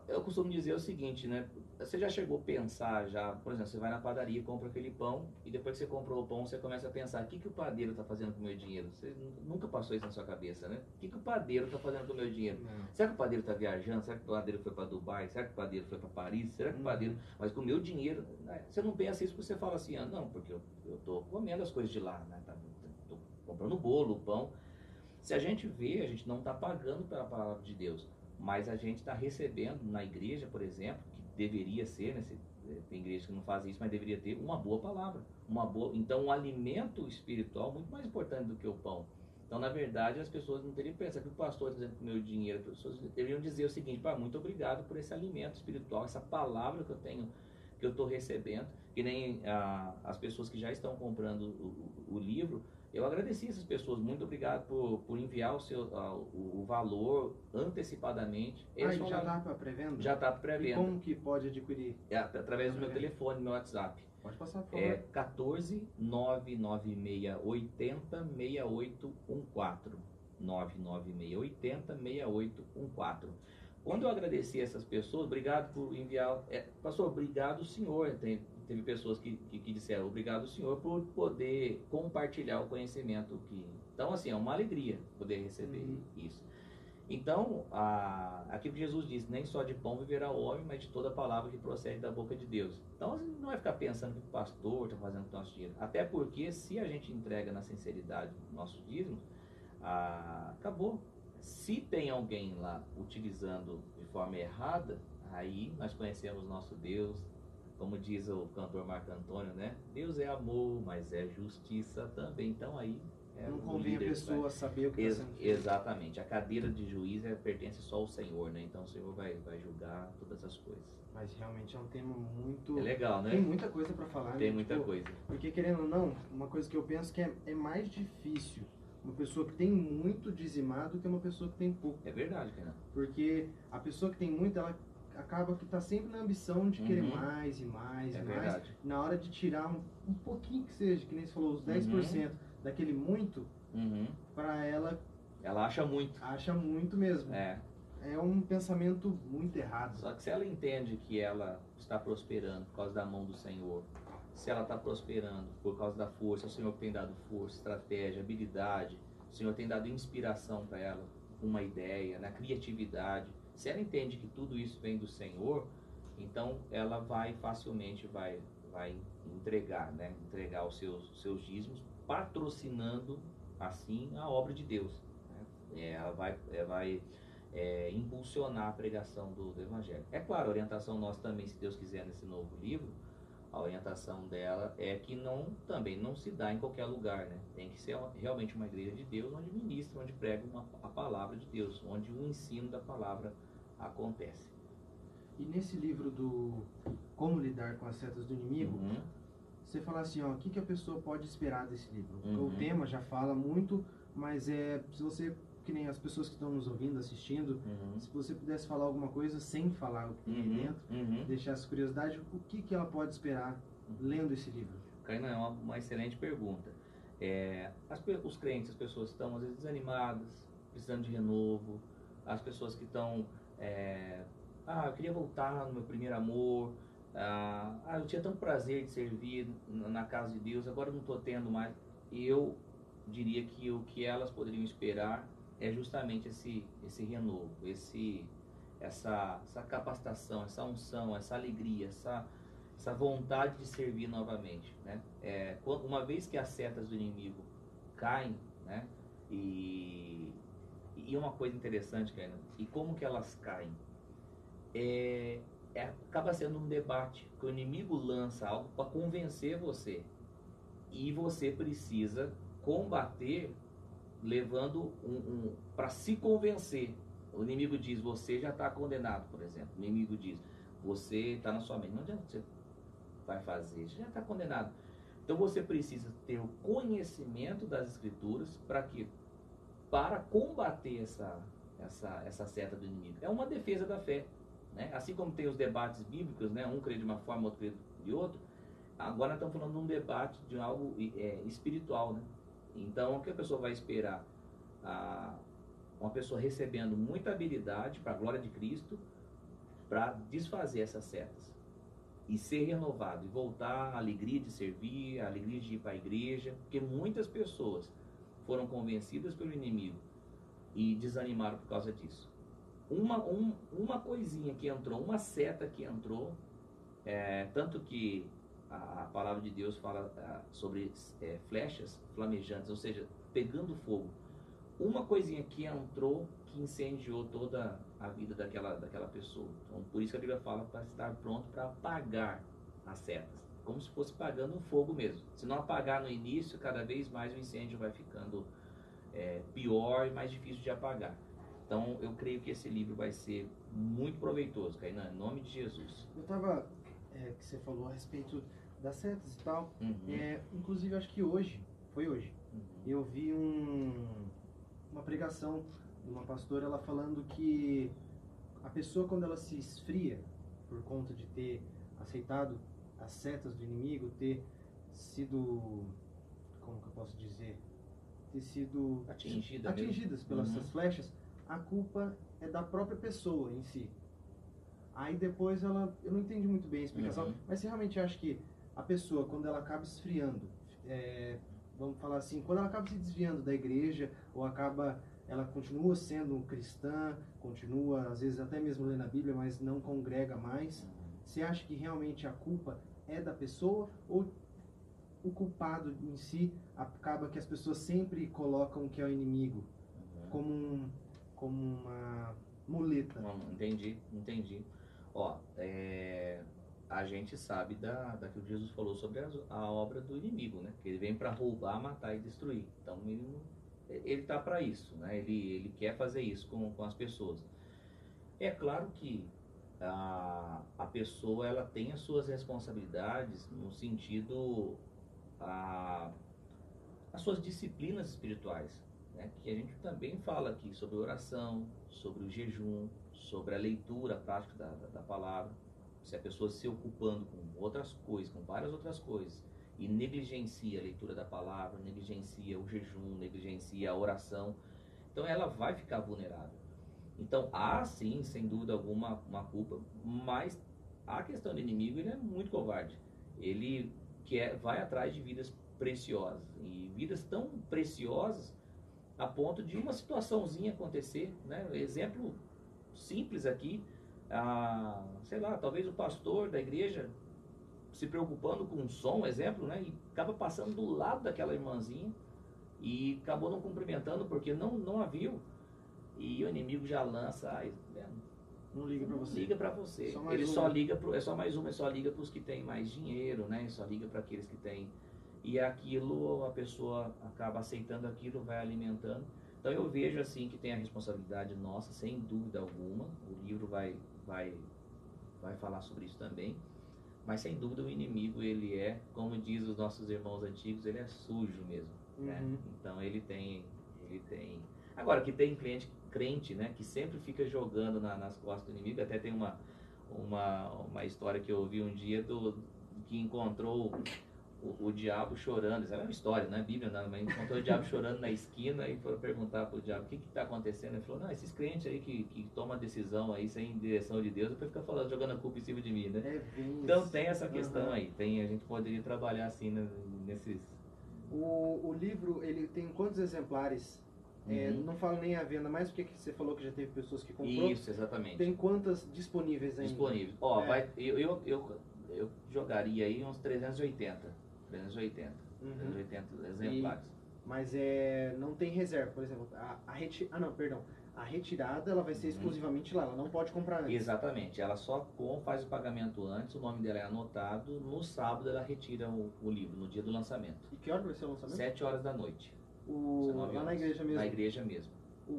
Eu costumo dizer o seguinte, né? Você já chegou a pensar, por exemplo, você vai na padaria e compra aquele pão, e depois que você comprou o pão, você começa a pensar: o que o padeiro está fazendo com o meu dinheiro? Você nunca passou isso na sua cabeça, né? O que o padeiro está fazendo com o meu dinheiro? Não. Será que o padeiro está viajando? Será que o padeiro foi para Dubai? Será que o padeiro foi para Paris? Será que o padeiro... Mas com o meu dinheiro, você não pensa isso porque você fala assim: não, porque eu estou comendo as coisas de lá, né? Estou comprando o bolo, o pão. Se a gente vê, a gente não está pagando pela palavra de Deus, mas a gente está recebendo na igreja, por exemplo, que deveria ser, né? Tem igreja que não faz isso, mas deveria ter uma boa palavra. Então, um alimento espiritual é muito mais importante do que o pão. Então, na verdade, as pessoas não teriam que pensar que o pastor está dizendo que o meu dinheiro, as pessoas deveriam dizer o seguinte: muito obrigado por esse alimento espiritual, essa palavra que eu tenho, que eu estou recebendo. Que nem as pessoas que já estão comprando o livro, eu agradeci essas pessoas, muito obrigado por enviar o valor antecipadamente. Já está para pré-venda? Já está para pré-venda. E como que pode adquirir? Através do meu telefone, meu WhatsApp. Pode passar, por favor. É 14 996 80 6814. 99680 6814. Quando eu agradeci essas pessoas, obrigado por enviar. Pastor, obrigado, senhor. Teve pessoas que disseram obrigado, senhor, por poder compartilhar o conhecimento. Então, assim, é uma alegria poder receber isso. Então, aquilo que Jesus disse: nem só de pão viverá o homem, mas de toda palavra que procede da boca de Deus. Então, você não vai ficar pensando que o pastor está fazendo com o nosso dinheiro. Até porque, se a gente entrega na sinceridade o nosso dízimo, acabou. Se tem alguém lá utilizando de forma errada, aí nós conhecemos nosso Deus. Como diz o cantor Marco Antônio, né? Deus é amor, mas é justiça também. Então, aí não convém a pessoa saber o que está sendo feito. Exatamente. A cadeira de juiz pertence só ao Senhor, né? Então o Senhor vai julgar todas as coisas. Mas realmente é um tema muito... É legal, né? Tem muita coisa para falar, Tem né? muita coisa. Porque, querendo ou não, uma coisa que eu penso que é mais difícil uma pessoa que tem muito dizimado do que uma pessoa que tem pouco. É verdade, cara. Porque a pessoa que tem muito, ela acaba que está sempre na ambição de querer mais e mais e mais. Verdade. Na hora de tirar um pouquinho que seja, que nem você falou, os 10% daquele muito, para ela... Ela acha muito. Acha muito mesmo. É um pensamento muito errado. Só que se ela entende que ela está prosperando por causa da mão do Senhor, se ela está prosperando por causa da força, o Senhor tem dado força, estratégia, habilidade, o Senhor tem dado inspiração para ela, uma ideia, na criatividade. Se ela entende que tudo isso vem do Senhor, então ela facilmente vai entregar, né? Entregar os seus dízimos, patrocinando assim a obra de Deus. Ela vai impulsionar a pregação do Evangelho. É claro, a orientação nossa também, se Deus quiser, nesse novo livro, a orientação dela é que também não se dá em qualquer lugar, né? Tem que ser realmente uma igreja de Deus, onde ministra, onde prega a palavra de Deus, onde o ensino da palavra acontece. E nesse livro do Como Lidar com as Setas do Inimigo, você fala assim, o que a pessoa pode esperar desse livro? O tema já fala muito, mas se você, que nem as pessoas que estão nos ouvindo, assistindo, se você pudesse falar alguma coisa sem falar o que tem aí dentro, deixar essa curiosidade, o que ela pode esperar lendo esse livro? Kainan, é uma excelente pergunta. Os crentes, as pessoas estão às vezes desanimadas, precisando de renovo, as pessoas que estão eu queria voltar no meu primeiro amor, eu tinha tanto prazer de servir na casa de Deus, agora eu não estou tendo mais. E eu diria que o que elas poderiam esperar é justamente esse renovo, essa capacitação, essa unção, essa alegria, essa vontade de servir novamente, né? Uma vez que as setas do inimigo caem, né? E uma coisa interessante, Kainan, e como que elas caem? Acaba sendo um debate, que o inimigo lança algo para convencer você, e você precisa combater levando para se convencer. O inimigo diz: você já está condenado, por exemplo. O inimigo diz: você está na sua mente, não adianta você vai fazer, você já está condenado. Então você precisa ter o conhecimento das Escrituras para combater essa seta do inimigo. É uma defesa da fé, né? Assim como tem os debates bíblicos, né? Um crê de uma forma, outro crê de outra. Agora nós estamos falando de um debate de algo espiritual, né? Então, o que a pessoa vai esperar? Uma pessoa recebendo muita habilidade para a glória de Cristo, para desfazer essas setas e ser renovado, e voltar à alegria de servir, à alegria de ir para a igreja, porque muitas pessoas foram convencidas pelo inimigo e desanimaram por causa disso. Uma coisinha que entrou, uma seta que entrou, tanto que a palavra de Deus fala sobre flechas flamejantes, ou seja, pegando fogo. Uma coisinha que entrou que incendiou toda a vida daquela pessoa. Então, por isso que a Bíblia fala para estar pronto para apagar as setas, como se fosse apagando um fogo mesmo. Se não apagar no início, cada vez mais o incêndio vai ficando pior e mais difícil de apagar. Então, eu creio que esse livro vai ser muito proveitoso, Kainan, em nome de Jesus. Eu estava, que você falou a respeito das setas e tal, Uhum. Inclusive acho que foi hoje, eu vi uma pregação de uma pastora, ela falando que a pessoa, quando ela se esfria por conta de ter aceitado as setas do inimigo, ter sido, como que eu posso dizer, ter sido atingidas pelas essas flechas, a culpa é da própria pessoa em si. Aí depois eu não entendi muito bem a explicação, mas você realmente acha que a pessoa, quando ela acaba esfriando, vamos falar assim, quando ela acaba se desviando da igreja, ou ela continua sendo cristã, continua às vezes até mesmo lendo a Bíblia, mas não congrega mais, você acha que realmente a culpa é da pessoa, ou o culpado em si acaba que as pessoas sempre colocam que é o inimigo como uma muleta? Entendi. Ó, a gente sabe daquilo que Jesus falou sobre a obra do inimigo, né? Que ele vem para roubar, matar e destruir. Então ele tá para isso, né? Ele quer fazer isso com as pessoas. É claro que a pessoa ela tem as suas responsabilidades no sentido as suas disciplinas espirituais, né? Que a gente também fala aqui sobre oração, sobre o jejum, sobre a leitura prática da palavra. Se a pessoa se ocupando com outras coisas, com várias outras coisas, e negligencia a leitura da palavra, negligencia o jejum, negligencia a oração, então ela vai ficar vulnerável. Então há sim, sem dúvida alguma, uma culpa, mas a questão do inimigo, ele é muito covarde. Ele vai atrás de vidas preciosas, e vidas tão preciosas a ponto de uma situaçãozinha acontecer, né? Exemplo simples aqui, sei lá, talvez o pastor da igreja se preocupando com um som, exemplo, né? E acaba passando do lado daquela irmãzinha e acabou não cumprimentando porque não a viu, e o inimigo já lança, não liga para você. Liga para você. Ele só liga pro, só mais uma, ele só liga para os que têm mais dinheiro, né? Ele só liga para aqueles que têm, e aquilo a pessoa acaba aceitando aquilo, vai alimentando. Então eu vejo assim que tem a responsabilidade nossa, sem dúvida alguma. O livro vai falar sobre isso também. Mas sem dúvida o inimigo, ele como diz os nossos irmãos antigos, ele é sujo mesmo, né? Então ele tem. Agora que tem crente, né, que sempre fica jogando nas costas do inimigo. Até tem uma história que eu ouvi um dia que encontrou o diabo chorando. Isso é uma história, não é Bíblia, não, mas encontrou o diabo chorando na esquina e foi perguntar pro diabo o que está acontecendo. Ele falou: não, esses crentes aí que tomam decisão aí sem direção de Deus, depois fica falando, jogando a culpa em cima de mim, né? Então tem essa questão aí. A gente poderia trabalhar assim nesses. O livro, ele tem quantos exemplares? Não falo nem à venda mais, porque você falou que já teve pessoas que comprou. Isso, exatamente. Tem quantas disponíveis ainda? Disponíveis. Eu jogaria aí uns 380 exemplares. Mas não tem reserva, por exemplo. A retirada ela vai ser exclusivamente lá, ela não pode comprar antes. Exatamente, ela só faz o pagamento antes, o nome dela é anotado, no sábado ela retira o livro, no dia do lançamento. E que hora vai ser o lançamento? 7 horas da noite. Lá na igreja mesmo? Na igreja mesmo.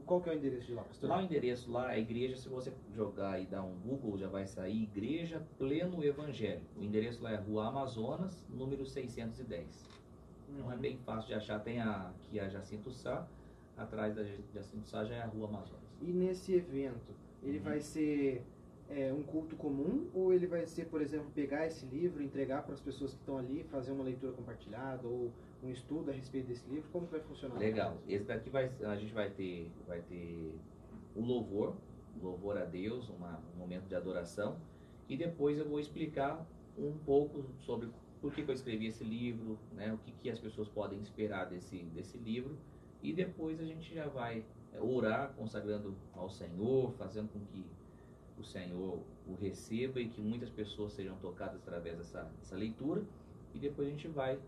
Qual que é o endereço de lá, pastor? Lá o endereço, a igreja, se você jogar e dar um Google, já vai sair Igreja Pleno Evangelho. O endereço lá é Rua Amazonas, número 610. Então é bem fácil de achar. Tem aqui a Jacinto Sá, atrás da Jacinto Sá já é a Rua Amazonas. E nesse evento, ele vai ser um culto comum, ou ele vai ser, por exemplo, pegar esse livro, entregar para as pessoas que estão ali, fazer uma leitura compartilhada, ou um estudo a respeito desse livro? Como que vai funcionar? Legal. Esse daqui a gente vai ter o louvor a Deus, um momento de adoração, e depois eu vou explicar um pouco sobre por que eu escrevi esse livro, né, o que as pessoas podem esperar desse livro, e depois a gente já vai orar, consagrando ao Senhor, fazendo com que o Senhor o receba e que muitas pessoas sejam tocadas através dessa leitura, e depois a gente vai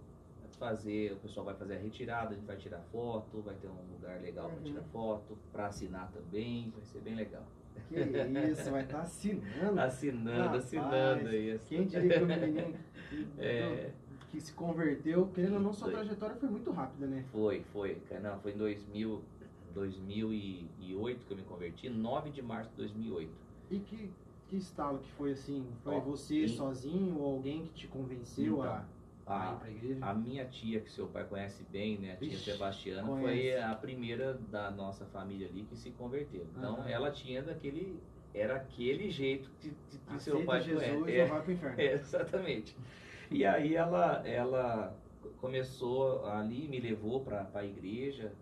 o pessoal vai fazer a retirada, a gente vai tirar foto, vai ter um lugar legal para tirar foto, para assinar também, vai ser bem legal. Que isso, vai estar assinando. Assinando, Rapaz, assinando aí. Quem diria que o menino É, que se converteu, querendo ou não, sua trajetória foi muito rápida, né? foi. Não, foi em 2008 que eu me converti, 9 de março de 2008. E que estalo que foi assim? Foi Ó, você sozinho ou alguém que te convenceu a ir para a igreja? A minha tia, que seu pai conhece bem, né, a tia Vixe, Sebastiana, conhece. foi a primeira da nossa família ali que se converteu. Então, ela tinha era aquele jeito que seu pai Jesus, conhece. não vai pro inferno. Exatamente. E aí ela começou ali, me levou para a igreja.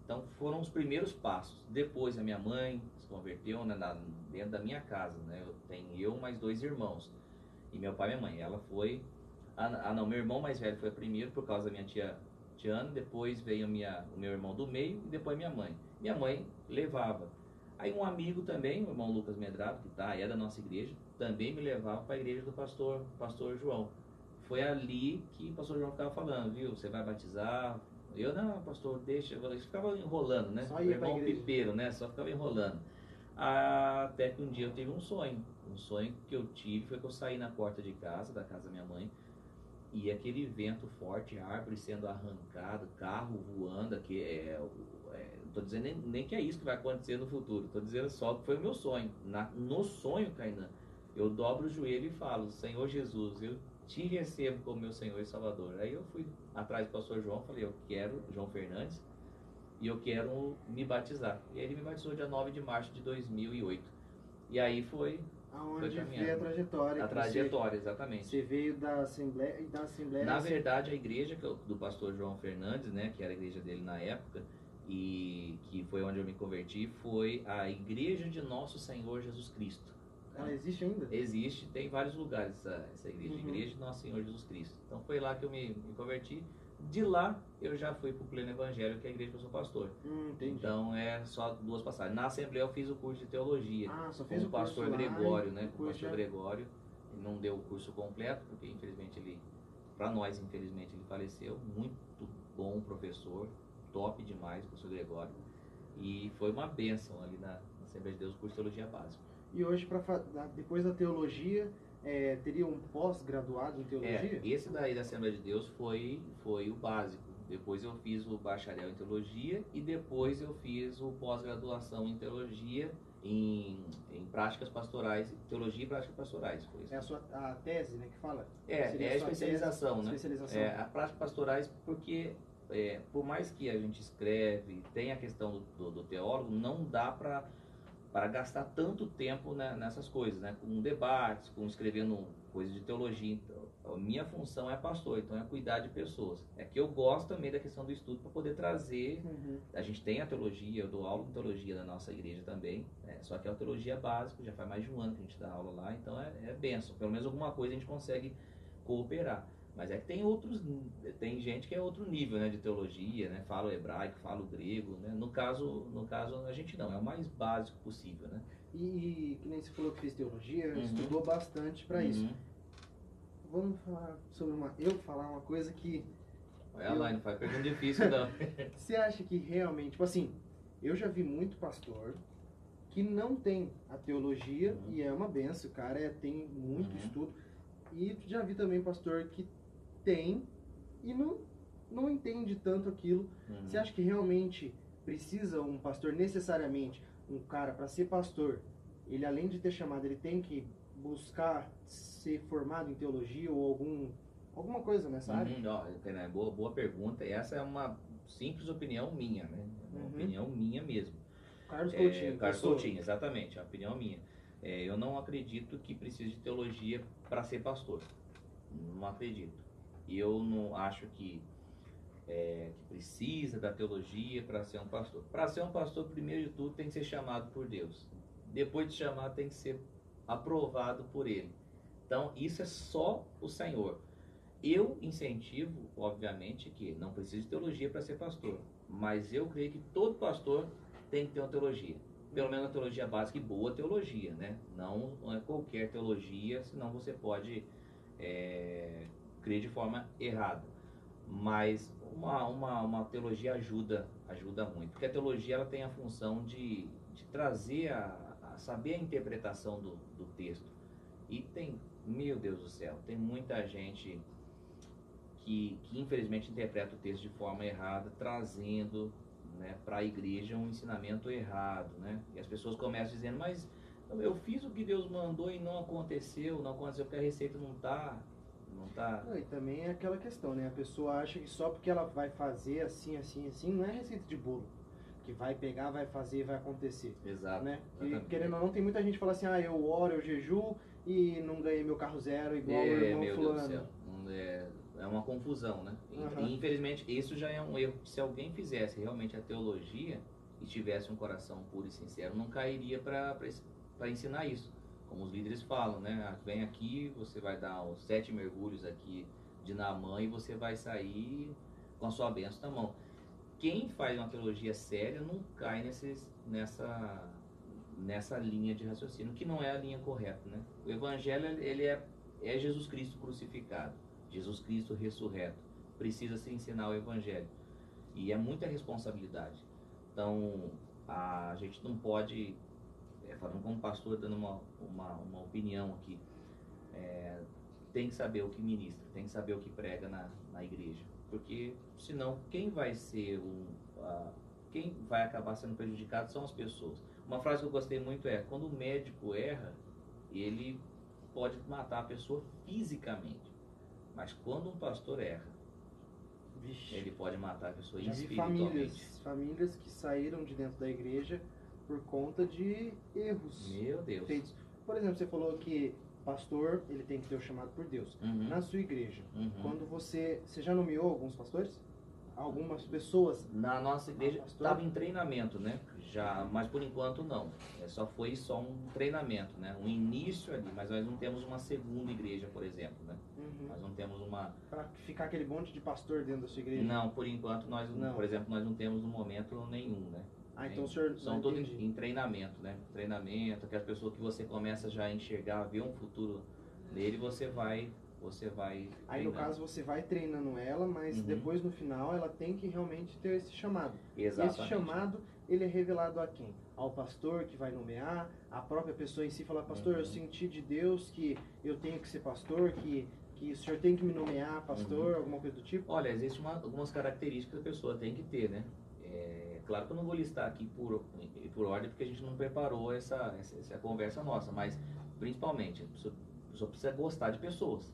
Então foram os primeiros passos. Depois a minha mãe se converteu, né, dentro da minha casa, né? Eu tenho mais 2 irmãos e meu pai e minha mãe. Ela foi, não, meu irmão mais velho foi primeiro por causa da minha tia Ana. Depois veio o meu irmão do meio e depois minha mãe. Minha mãe levava. Aí um amigo também, o irmão Lucas Medrado, que é da nossa igreja, também me levava para a igreja do pastor João. Foi ali que o pastor João ficava falando, viu? Você vai batizar? Eu, não, pastor, deixa. Eu ficava enrolando, né? Só o ia irmão pra igreja. pipeiro, né? Só ficava enrolando. Até que um dia eu tive um sonho. Um sonho que eu tive foi que eu saí na porta de casa, da casa da minha mãe, e aquele vento forte, árvore sendo arrancada, carro voando, não estou dizendo nem que é isso que vai acontecer no futuro, estou dizendo só que foi o meu sonho. No sonho, Kainan, eu dobro o joelho e falo, Senhor Jesus, eu te recebo como meu Senhor e Salvador. Aí eu fui atrás do pastor João, falei, eu quero, João Fernandes, e eu quero me batizar. E aí ele me batizou dia 9 de março de 2008. E aí foi... Aonde veio a trajetória. A trajetória, exatamente. Você veio da Assembleia e da Assembleia... Na verdade, a igreja do pastor João Fernandes, né, que era a igreja dele na época, e que foi onde eu me converti, foi a Igreja de Nosso Senhor Jesus Cristo. Ela existe ainda? Existe, tem vários lugares essa igreja, Igreja de Nosso Senhor Jesus Cristo. Então foi lá que eu me converti. De lá eu já fui para o Pleno Evangelho, que é a igreja que eu sou pastor. Entendi. Então é só 2 passagens. Na Assembleia eu fiz o curso de teologia. Só fez com o pastor Gregório, né? Com o pastor já... Gregório. Ele não deu o curso completo, porque infelizmente para nós, infelizmente, ele faleceu. Muito bom professor, top demais, o professor Gregório. E foi uma bênção ali na Assembleia de Deus, o curso de teologia básico. E hoje, depois da teologia, teria um pós-graduado em teologia? Esse daí da Assembleia de Deus foi o básico. Depois eu fiz o bacharel em teologia e depois eu fiz o pós-graduação em teologia em práticas pastorais, teologia e práticas pastorais. Foi isso. É a tese, né, que fala? É a especialização, né? Especialização. A práticas pastorais, porque por mais que a gente escreve, tem a questão do teólogo, não dá para gastar tanto tempo, né, nessas coisas, né? Com debates, com escrevendo coisas de teologia. Então, a minha função é pastor, então é cuidar de pessoas. É que eu gosto também da questão do estudo para poder trazer. A gente tem a teologia, eu dou aula de teologia na nossa igreja também, só que é a teologia básica, já faz mais de um ano que a gente dá aula lá, então é bênção. Pelo menos alguma coisa a gente consegue cooperar. Mas é que tem gente que é outro nível, né, de teologia, né, fala o hebraico, fala o grego, né, no caso a gente não, é o mais básico possível, né. E que nem você falou que fez teologia, estudou bastante para isso. Vamos falar sobre uma coisa que... Olha lá, não faz pergunta difícil não. Você acha que realmente, tipo assim, eu já vi muito pastor que não tem a teologia e é uma benção, o cara tem muito estudo, e já vi também pastor que tem e não entende tanto aquilo. Você acha que realmente precisa um pastor, necessariamente, um cara para ser pastor, ele além de ter chamado, ele tem que buscar ser formado em teologia ou alguma coisa nessa área? Boa pergunta. Essa é uma simples opinião minha, né? Uma opinião minha mesmo. Carlos Coutinho. Carlos Coutinho, exatamente, é uma opinião minha. Eu não acredito que precise de teologia para ser pastor. Não acredito. E eu não acho que precisa da teologia para ser um pastor. Para ser um pastor, primeiro de tudo, tem que ser chamado por Deus. Depois de chamar, tem que ser aprovado por Ele. Então, isso é só o Senhor. Eu incentivo, obviamente, que não precisa de teologia para ser pastor. Mas eu creio que todo pastor tem que ter uma teologia. Pelo menos uma teologia básica e boa teologia, né? Não é qualquer teologia, senão você pode crer de forma errada. Mas uma teologia ajuda muito. Porque a teologia ela tem a função de trazer a saber a interpretação do texto. E tem, meu Deus do céu, tem muita gente que infelizmente interpreta o texto de forma errada, trazendo, né, para a igreja um ensinamento errado, né? E as pessoas começam dizendo, mas eu fiz o que Deus mandou e não aconteceu porque a receita não tá. Não, e também é aquela questão, né? A pessoa acha que só porque ela vai fazer assim, assim, assim, não é receita de bolo. Que vai pegar, vai fazer e vai acontecer. Exato. Né? E, querendo ou não, tem muita gente que fala assim, eu oro, eu jejuo e não ganhei meu carro zero igual o irmão meu fulano. Deus do céu. É uma confusão, né? Uhum. E infelizmente isso já é um erro. Se alguém fizesse realmente a teologia e tivesse um coração puro e sincero, não cairia para ensinar isso. Como os líderes falam, né? Vem aqui, você vai dar os 7 mergulhos aqui de Naamã e você vai sair com a sua bênção na mão. Quem faz uma teologia séria não cai nessa linha de raciocínio, que não é a linha correta, né? O evangelho, ele é Jesus Cristo crucificado, Jesus Cristo ressurreto. Precisa se ensinar o evangelho. E é muita responsabilidade. Então, a gente não pode, falando como pastor, dando uma opinião aqui, tem que saber o que ministra, tem que saber o que prega na igreja. Porque, senão, quem vai acabar sendo prejudicado são as pessoas. Uma frase que eu gostei muito é, quando o médico erra, ele pode matar a pessoa fisicamente. Mas quando um pastor erra, Vixe, ele pode matar a pessoa já vi espiritualmente. famílias que saíram de dentro da igreja por conta de erros Meu Deus. feitos. Por exemplo, você falou que pastor, ele tem que ter o chamado por Deus. Uhum. Na sua igreja, Uhum. quando você já nomeou alguns pastores? Algumas pessoas? Na nossa igreja pastor? estava em treinamento, né? Já, mas por enquanto não. Foi só um treinamento, né? Um início ali, mas nós não temos uma segunda igreja, por exemplo, né? Uhum. Nós não temos uma... Para ficar aquele monte de pastor dentro da sua igreja? Não, por enquanto Não. Por exemplo, nós não temos no momento nenhum, né? Então o senhor... São todos em treinamento, né? Treinamento, que as pessoas que você começa já a enxergar, ver um futuro nele, você vai Aí no treinando. caso você vai treinando ela, mas Uhum. depois no final ela tem que realmente ter esse chamado. Exatamente. Esse chamado, ele é revelado a quem? Ao pastor que vai nomear, a própria pessoa em si fala, pastor, eu senti de Deus que eu tenho que ser pastor, que o senhor tem que me nomear pastor, alguma coisa do tipo? Olha, existem algumas características que a pessoa tem que ter, né? Claro que eu não vou listar aqui por ordem, porque a gente não preparou essa conversa nossa, mas principalmente, a pessoa precisa gostar de pessoas.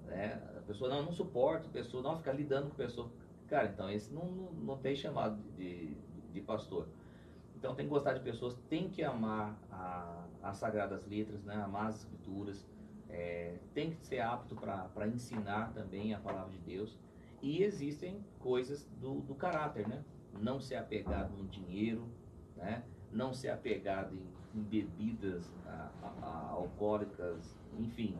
Né? A pessoa não suporta, a pessoa não fica lidando com a pessoa. Cara, então esse não tem chamado de pastor. Então tem que gostar de pessoas, tem que amar as sagradas letras, né? Amar as escrituras, tem que ser apto para ensinar também a palavra de Deus. E existem coisas do caráter, né? Não ser apegado no dinheiro, né? Não ser apegado em bebidas alcoólicas, enfim.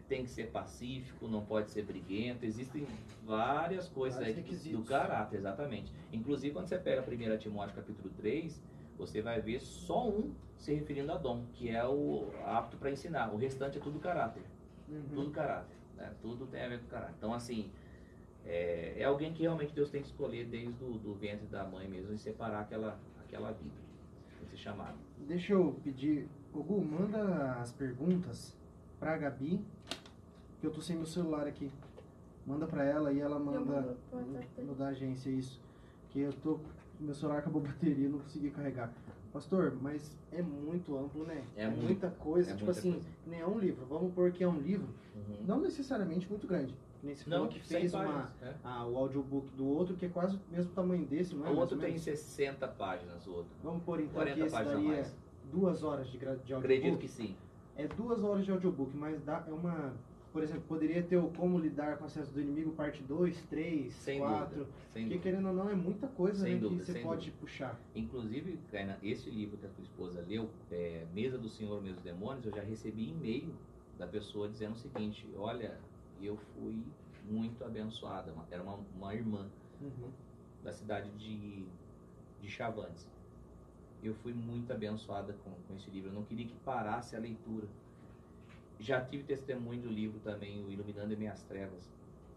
Tem que ser pacífico, não pode ser briguento. Existem várias coisas aí do caráter, exatamente. Inclusive, quando você pega 1 Timóteo capítulo 3, você vai ver só um se referindo a dom, que é o apto para ensinar. O restante é tudo caráter. Tudo caráter. Né? Tudo tem a ver com caráter. Então, assim, é alguém que realmente Deus tem que escolher desde do ventre da mãe mesmo e separar aquela vida, esse chamado. Deixa eu pedir, Gugu, manda as perguntas pra Gabi, que eu tô sem meu celular aqui. Manda pra ela e ela manda no da agência isso. Que meu celular acabou a bateria, não consegui carregar. Pastor, mas é muito amplo, né? É muita coisa, tipo assim, nem é um livro. Vamos pôr que é um livro, não necessariamente muito grande. Nem se falou que fez o audiobook do outro, que é quase o mesmo tamanho desse, não é? O outro tem 60 páginas, o outro. Vamos pôr então 40 que esse páginas daria mais. 2 horas de audiobook. Acredito que sim. É 2 horas de audiobook, mas por exemplo, poderia ter o Como Lidar com o Acesso do Inimigo, parte 2, 3, sem 4. Dúvida, porque querendo ou não, é muita coisa, sem né, dúvida, que você pode puxar. Inclusive, Kaina, esse livro que a tua esposa leu, Mesa do Senhor, Meus Demônios, eu já recebi e-mail da pessoa dizendo o seguinte: olha, eu fui muito abençoada. Era uma irmã da cidade de Chavantes. Eu fui muito abençoada com esse livro. Eu não queria que parasse a leitura. Já tive testemunho do livro também, o Iluminando em Minhas Trevas.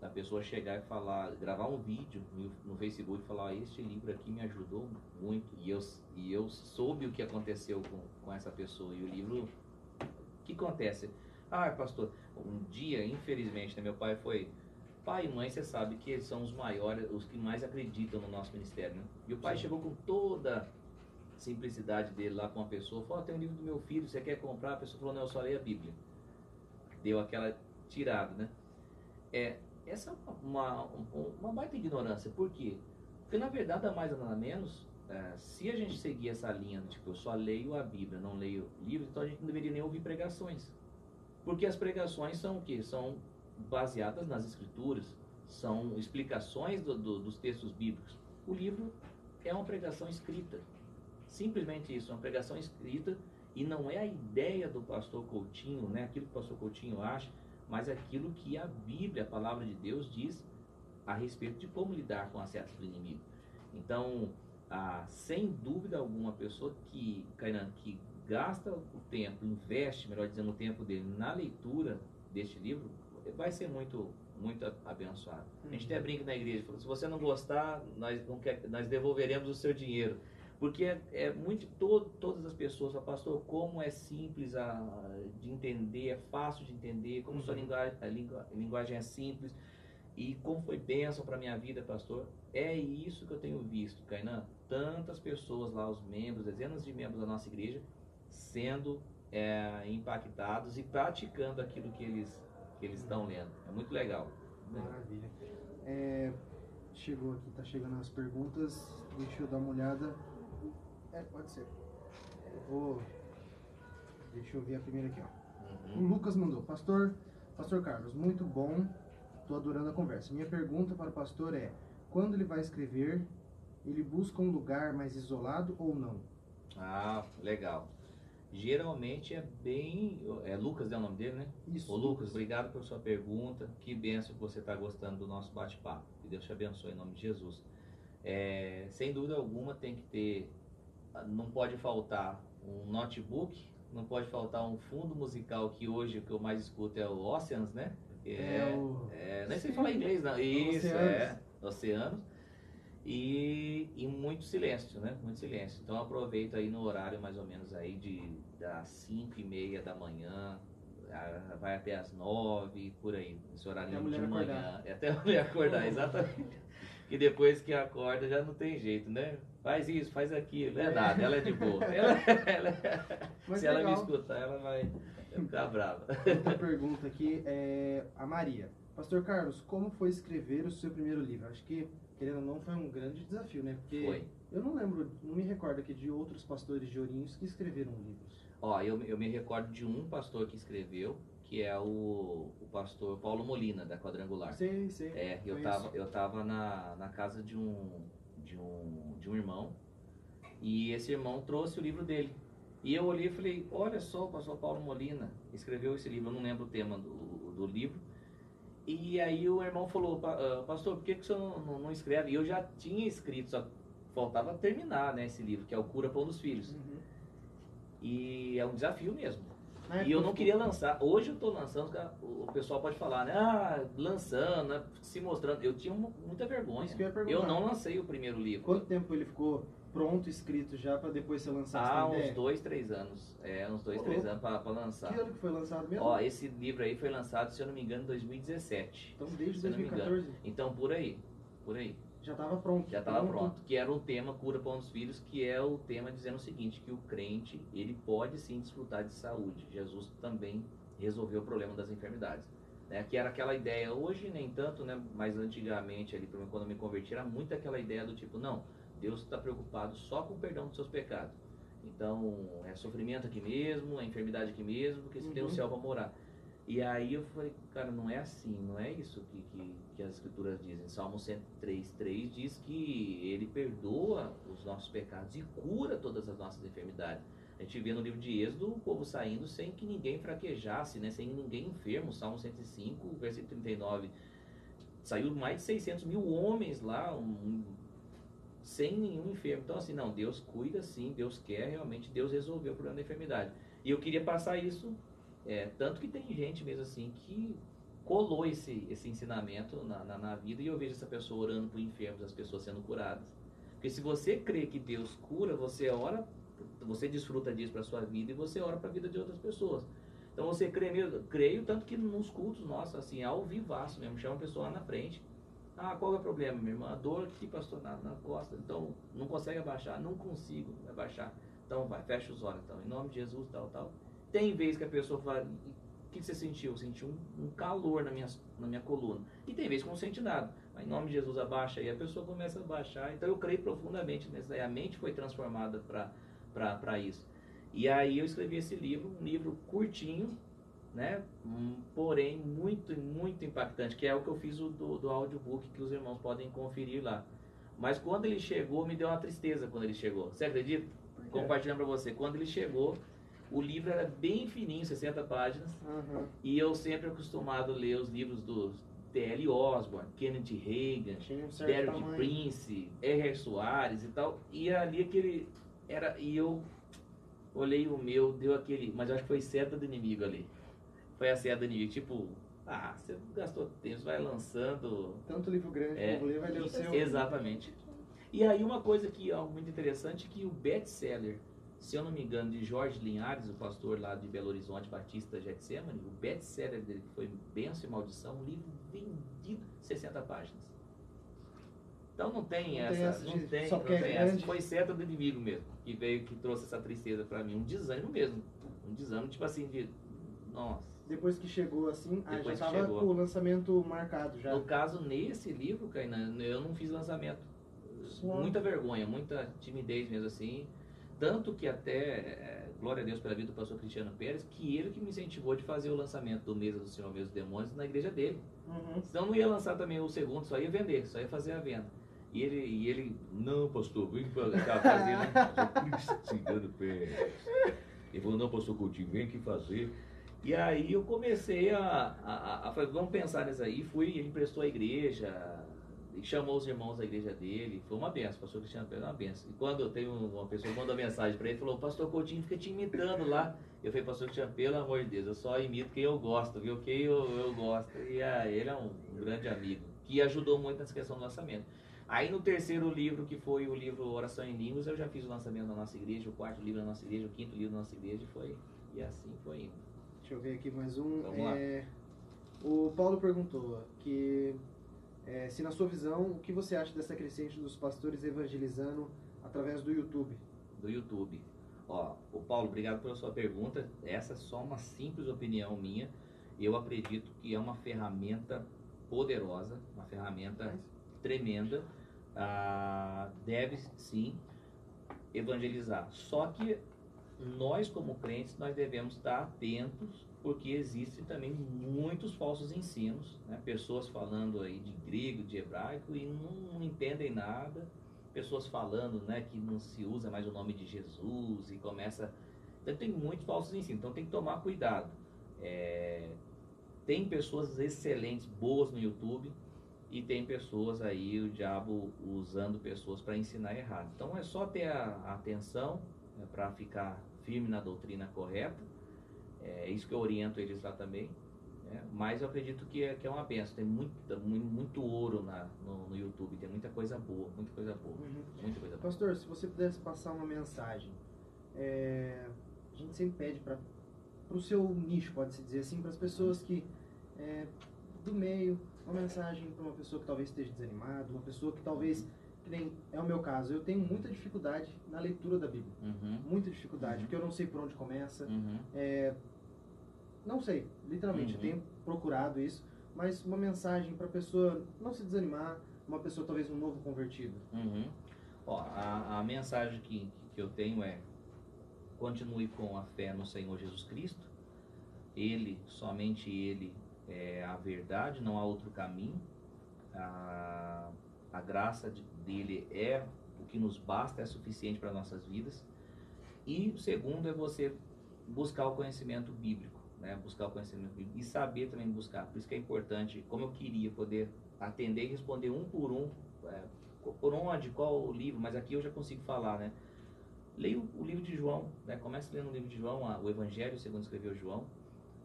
da pessoa chegar e falar, gravar um vídeo no Facebook e falar, este livro aqui me ajudou muito, e eu soube o que aconteceu com essa pessoa, e o livro, o que acontece? Ah, pastor, um dia, infelizmente, né, meu pai foi, pai e mãe, você sabe que eles são os maiores, os que mais acreditam no nosso ministério, né? E o pai chegou com toda a simplicidade dele lá com uma pessoa, falou, tem um livro do meu filho, você quer comprar? A pessoa falou, não, eu só leio a Bíblia. Deu aquela tirada, né? Essa é uma baita ignorância. Por quê? Porque na verdade, nada mais nada menos, se a gente seguir essa linha, tipo, eu só leio a Bíblia, não leio livros, então a gente não deveria nem ouvir pregações. Porque as pregações são o quê? São baseadas nas escrituras, são explicações dos textos bíblicos. O livro é uma pregação escrita. Simplesmente isso, uma pregação escrita, e não é a ideia do pastor Coutinho, né? Aquilo que o pastor Coutinho acha, mas aquilo que a Bíblia, a palavra de Deus, diz a respeito de como lidar com as setas do inimigo. Então, sem dúvida alguma, a pessoa que gasta o tempo, investe, melhor dizendo, o tempo dele na leitura deste livro, vai ser muito, muito abençoado. A gente até brinca na igreja, fala, se você não gostar, nós devolveremos o seu dinheiro. Porque todas as pessoas falam, pastor, como é simples de entender, é fácil de entender, como sua linguagem é simples, e como foi bênção para a minha vida, pastor. É isso que eu tenho visto, Kainan, tantas pessoas lá, os membros, dezenas de membros da nossa igreja, sendo impactados e praticando aquilo que eles estão lendo. É muito legal. Maravilha. Chegou aqui, tá chegando as perguntas, deixa eu dar uma olhada. Pode ser. Deixa eu ver a primeira aqui, ó. O Lucas mandou, Pastor Carlos, muito bom, tô adorando a conversa. Minha pergunta para o pastor é, quando ele vai escrever, ele busca um lugar mais isolado ou não? Ah, legal. Geralmente Lucas é o nome dele, né? Isso. Ô Lucas, obrigado por sua pergunta, que bênção que você está gostando do nosso bate-papo, que Deus te abençoe em nome de Jesus. Sem dúvida alguma tem que ter, não pode faltar um notebook, não pode faltar um fundo musical, que hoje o que eu mais escuto é o Oceans, né? Nem sei falar inglês, não. Isso, Oceanos. E muito silêncio, né? Muito silêncio. Então aproveito aí no horário mais ou menos aí das 5:30 da manhã, vai até as 9, por aí. Esse horário de manhã. Até a mulher acordar, exatamente. E depois que acorda já não tem jeito, né? Faz isso, faz aquilo. Não é nada, ela é de boa. Se ela me escutar, ela vai ficar brava. Outra pergunta aqui é a Maria. Pastor Carlos, como foi escrever o seu primeiro livro? Acho que, querendo ou não, foi um grande desafio, né? Porque foi. Eu não me recordo aqui de outros pastores de Ourinhos que escreveram livros. Eu me recordo de um pastor que escreveu, que é o pastor Paulo Molina, da Quadrangular. Sei. Eu tava na casa de um irmão, e esse irmão trouxe o livro dele. E eu olhei e falei, olha só, o pastor Paulo Molina escreveu esse livro, eu não lembro o tema do livro. E aí o irmão falou, pastor, por que você não escreve? E eu já tinha escrito, só faltava terminar, né, esse livro, que é o Cura Pão dos Filhos. Uhum. E é um desafio mesmo. E eu não queria lançar. Hoje eu estou lançando, o pessoal pode falar, né? Lançando, né, se mostrando. Eu tinha muita vergonha. Eu não lancei o primeiro livro. Quanto tempo ele ficou pronto, escrito já, para depois ser lançado? Uns 2-3 anos. Uns 2-3 anos para lançar. Que ano que foi lançado mesmo? Esse livro aí foi lançado, se eu não me engano, em 2017. Então desde 2014? Então por aí. Já estava pronto. Já estava pronto. Que era o tema Cura Pão dos Filhos, que é o tema dizendo o seguinte, que o crente, ele pode sim desfrutar de saúde. Jesus também resolveu o problema das enfermidades. Né? Que era aquela ideia, hoje nem tanto, né? Mas antigamente, ali, quando eu me converti, era muito aquela ideia do tipo, não, Deus está preocupado só com o perdão dos seus pecados. Então, é sofrimento aqui mesmo, é enfermidade aqui mesmo, porque você tem o céu para morar. E aí eu falei, cara, não é assim, não é isso que as escrituras dizem. Salmo 103:3 diz que ele perdoa os nossos pecados e cura todas as nossas enfermidades. A gente vê no livro de Êxodo o povo saindo sem que ninguém fraquejasse, né? Sem ninguém enfermo. Salmo 105, versículo 39. Saiu mais de 600 mil homens lá, sem nenhum enfermo. Então assim, não, Deus cuida sim, Deus quer, realmente Deus resolveu o problema da enfermidade. E eu queria passar isso, tanto que tem gente mesmo assim que colou esse ensinamento na vida, e eu vejo essa pessoa orando por enfermos, as pessoas sendo curadas. Porque se você crê que Deus cura, você ora, você desfruta disso para a sua vida e você ora para a vida de outras pessoas. Então você crê mesmo, creio tanto que nos cultos nossos, assim, ao vivaço mesmo, chama a pessoa lá na frente. Ah, qual é o problema, minha irmã? A dor aqui, pastor, na costa. Então, não consegue abaixar? Não consigo abaixar. Então vai, fecha os olhos, então, em nome de Jesus, tal. Tem vez que a pessoa fala, o que você sentiu? Eu senti um calor na minha coluna. E tem vezes que não sente nada. Mas em nome de Jesus, abaixa. E a pessoa começa a abaixar. Então eu creio profundamente nisso aí. A mente foi transformada para isso. E aí eu escrevi esse livro, um livro curtinho, né? Porém muito, muito impactante, que é o que eu fiz do audiobook, que os irmãos podem conferir lá. Mas quando ele chegou, me deu uma tristeza quando ele chegou. Você acredita? Compartilhando para você. Quando ele chegou, o livro era bem fininho, 60 páginas. Uhum. E eu sempre acostumado a ler os livros do T.L. Osborne, Kenneth Reagan, Derek Prince, R.R. Soares e tal. E ali aquele era, e eu olhei o meu, deu aquele, mas eu acho que foi seta do inimigo ali. Foi a seta do inimigo, tipo, você gastou tempo, você vai lançando. Tanto livro grande que eu vou ler, vai ler o seu. Exatamente. E aí uma coisa que é muito interessante, que o best-seller, se eu não me engano, de Jorge Linhares, o pastor lá de Belo Horizonte, Batista Getsemane, o best-seller dele, que foi Bênção e Maldição, um livro vendido, 60 páginas. Então não tem essa. Foi seta do inimigo mesmo, que trouxe essa tristeza para mim. Um desânimo mesmo. Um desânimo, tipo assim, de. Nossa. Depois que chegou assim, já estava com o lançamento marcado já. No caso, nesse livro, Kainan, eu não fiz lançamento. Muita vergonha, muita timidez mesmo assim. Tanto que até, glória a Deus pela vida do pastor Cristiano Pérez, que ele que me incentivou de fazer o lançamento do Mesa do Senhor Meus Demônios na igreja dele. Senão não ia lançar também o segundo, só ia vender, só ia fazer a venda. E ele não, pastor, vem cá fazer, Cristiano Pérez. Ele falou, não, pastor Coutinho, vem aqui fazer. E aí eu comecei a falar, vamos pensar nisso aí. Ele emprestou a igreja, e chamou os irmãos da igreja dele. Foi uma benção, o pastor Cristiano Pérez, uma benção. E quando tem uma pessoa que mandou mensagem para ele, falou, pastor Coutinho fica te imitando lá. Eu falei, pastor Cristiano, pelo amor de Deus, eu só imito quem eu gosto, viu? Quem eu gosto. E ele é um grande amigo, que ajudou muito nessa questão do lançamento. Aí no terceiro livro, que foi o livro Oração em Línguas, eu já fiz o lançamento da nossa igreja, o quarto livro da nossa igreja, o quinto livro da nossa igreja, e assim foi indo. Deixa eu ver aqui mais um. Vamos lá. O Paulo perguntou que se na sua visão, o que você acha dessa crescente dos pastores evangelizando através do YouTube? Do YouTube. O Paulo, obrigado pela sua pergunta. Essa é só uma simples opinião minha. Eu acredito que é uma ferramenta poderosa, uma ferramenta tremenda. Deve sim evangelizar. Só que nós como crentes, nós devemos estar atentos, porque existem também muitos falsos ensinos, né? Pessoas falando aí de grego, de hebraico e não entendem nada, pessoas falando, né, que não se usa mais o nome de Jesus e começa... Então tem muitos falsos ensinos, então tem que tomar cuidado. Tem pessoas excelentes, boas no YouTube, e tem pessoas aí, o diabo usando pessoas para ensinar errado. Então é só ter a atenção, para ficar firme na doutrina correta. É isso que eu oriento eles lá também. Mas eu acredito que é uma benção. Tem muito ouro no YouTube, tem muita coisa boa, muita coisa boa. Muita coisa boa. Pastor, se você pudesse passar uma mensagem, a gente sempre pede para o seu nicho, pode-se dizer assim, para as pessoas que do meio, uma mensagem para uma pessoa que talvez esteja desanimada, uma pessoa que talvez... Que nem é o meu caso, eu tenho muita dificuldade na leitura da Bíblia. Muita dificuldade, porque eu não sei por onde começa. Não sei, literalmente, eu tenho procurado isso, mas uma mensagem para a pessoa não se desanimar, uma pessoa talvez um novo convertido. A mensagem que eu tenho é: continue com a fé no Senhor Jesus Cristo. Ele, somente Ele é a verdade, não há outro caminho. A graça dele é o que nos basta, é suficiente para nossas vidas. E o segundo é você buscar o conhecimento bíblico, né? Buscar o conhecimento bíblico e saber também buscar. Por isso que é importante, como eu queria poder atender e responder um por um, por onde, qual o livro, mas aqui eu já consigo falar, né? Leia o livro de João, né? Comece lendo o livro de João, o Evangelho segundo escreveu João.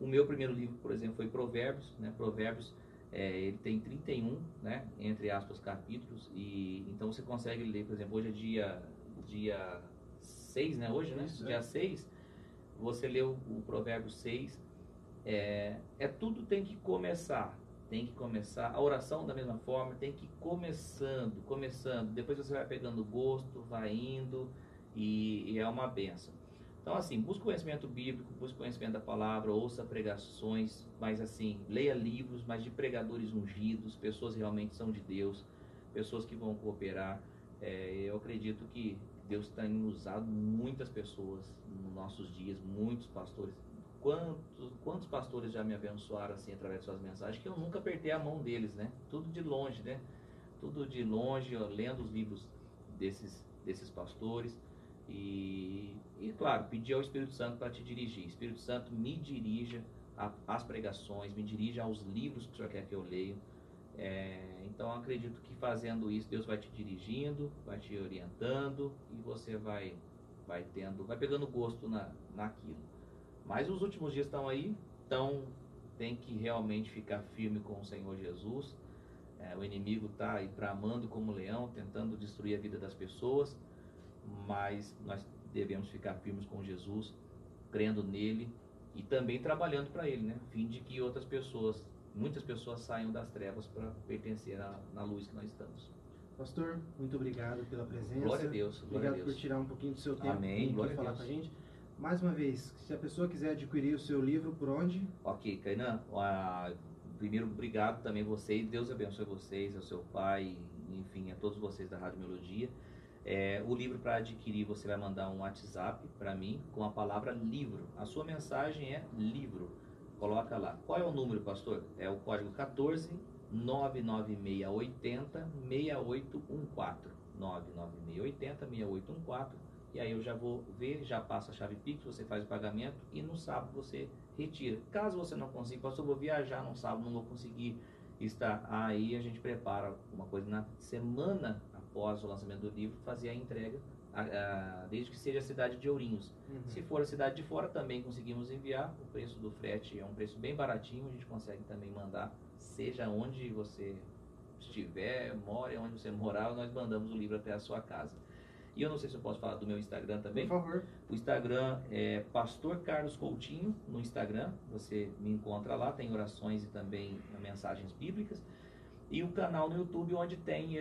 O meu primeiro livro, por exemplo, foi Provérbios, né? Provérbios, ele tem 31, né? Entre aspas, capítulos, e então você consegue ler, por exemplo, hoje é dia 6, né? Hoje, né? Isso, Dia 6, você lê o Provérbios 6, tudo tem que começar. Tem que começar, a oração da mesma forma, tem que ir começando, depois você vai pegando gosto, vai indo, e é uma benção. Então, assim, busque conhecimento bíblico, busque conhecimento da palavra, ouça pregações, mas assim, leia livros, mas de pregadores ungidos, pessoas que realmente são de Deus, pessoas que vão cooperar. Eu acredito que Deus está usando muitas pessoas nos nossos dias, muitos pastores. Quantos pastores já me abençoaram assim através de suas mensagens, que eu nunca apertei a mão deles, né? Tudo de longe, né? Tudo de longe, lendo os livros desses pastores. E claro, pedir ao Espírito Santo para te dirigir. Espírito Santo, me dirija às pregações, me dirija aos livros que o Senhor quer que eu leia. Então, acredito que fazendo isso, Deus vai te dirigindo, vai te orientando, e você vai pegando gosto naquilo. Mas os últimos dias estão aí, então tem que realmente ficar firme com o Senhor Jesus. O inimigo está aí bramando como leão, tentando destruir a vida das pessoas, mas nós devemos ficar firmes com Jesus, crendo nele e também trabalhando para ele, né? A fim de que muitas pessoas saiam das trevas para pertencer na luz que nós estamos. Pastor, muito obrigado pela presença. Glória a Deus. Obrigado por tirar um pouquinho do seu tempo para falar com a gente. Mais uma vez, se a pessoa quiser adquirir o seu livro, por onde? Ok, Kainan, primeiro, obrigado também vocês, Deus abençoe vocês, ao seu pai, enfim, a todos vocês da Rádio Melodia. O livro para adquirir, você vai mandar um WhatsApp para mim com a palavra livro. A sua mensagem é livro. Coloca lá. Qual é o número, pastor? É o código 14 99680 6814. 99680 6814. E aí eu já vou ver, já passo a chave Pix, você faz o pagamento e no sábado você retira. Caso você não consiga, pastor, eu vou viajar no sábado, não vou conseguir estar. Aí a gente prepara uma coisa na semana após o lançamento do livro, fazer a entrega, desde que seja a cidade de Ourinhos. Se for a cidade de fora, também conseguimos enviar. O preço do frete é um preço bem baratinho, a gente consegue também mandar, seja onde você estiver, mora, onde você morar, nós mandamos o livro até a sua casa. E eu não sei se eu posso falar do meu Instagram também. Por favor. O Instagram é Pastor Carlos Coutinho, no Instagram, você me encontra lá, tem orações e também mensagens bíblicas. E o canal no YouTube, onde tem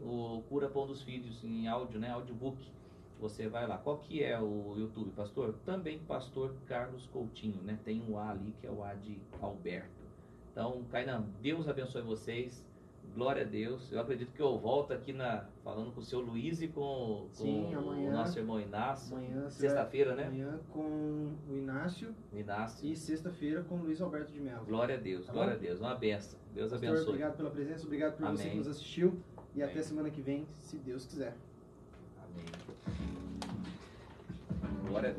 o Cura Pão dos Filhos em áudio, né, audiobook. Você vai lá. Qual que é o YouTube, pastor? Também Pastor Carlos Coutinho, né? Tem um A ali, que é o A de Alberto. Então, Kainan, Deus abençoe vocês. Glória a Deus. Eu acredito que eu volto aqui falando com o seu Luiz e com amanhã, o nosso irmão Inácio. Amanhã, sexta-feira, né? Amanhã com o Inácio. E sexta-feira com o Luiz Alberto de Mello. Glória a Deus, tá glória a Deus. Uma benção. Deus pastor, abençoe. Obrigado pela presença, obrigado por você que nos assistiu. E até semana que vem, se Deus quiser. Amém. Glória a Deus.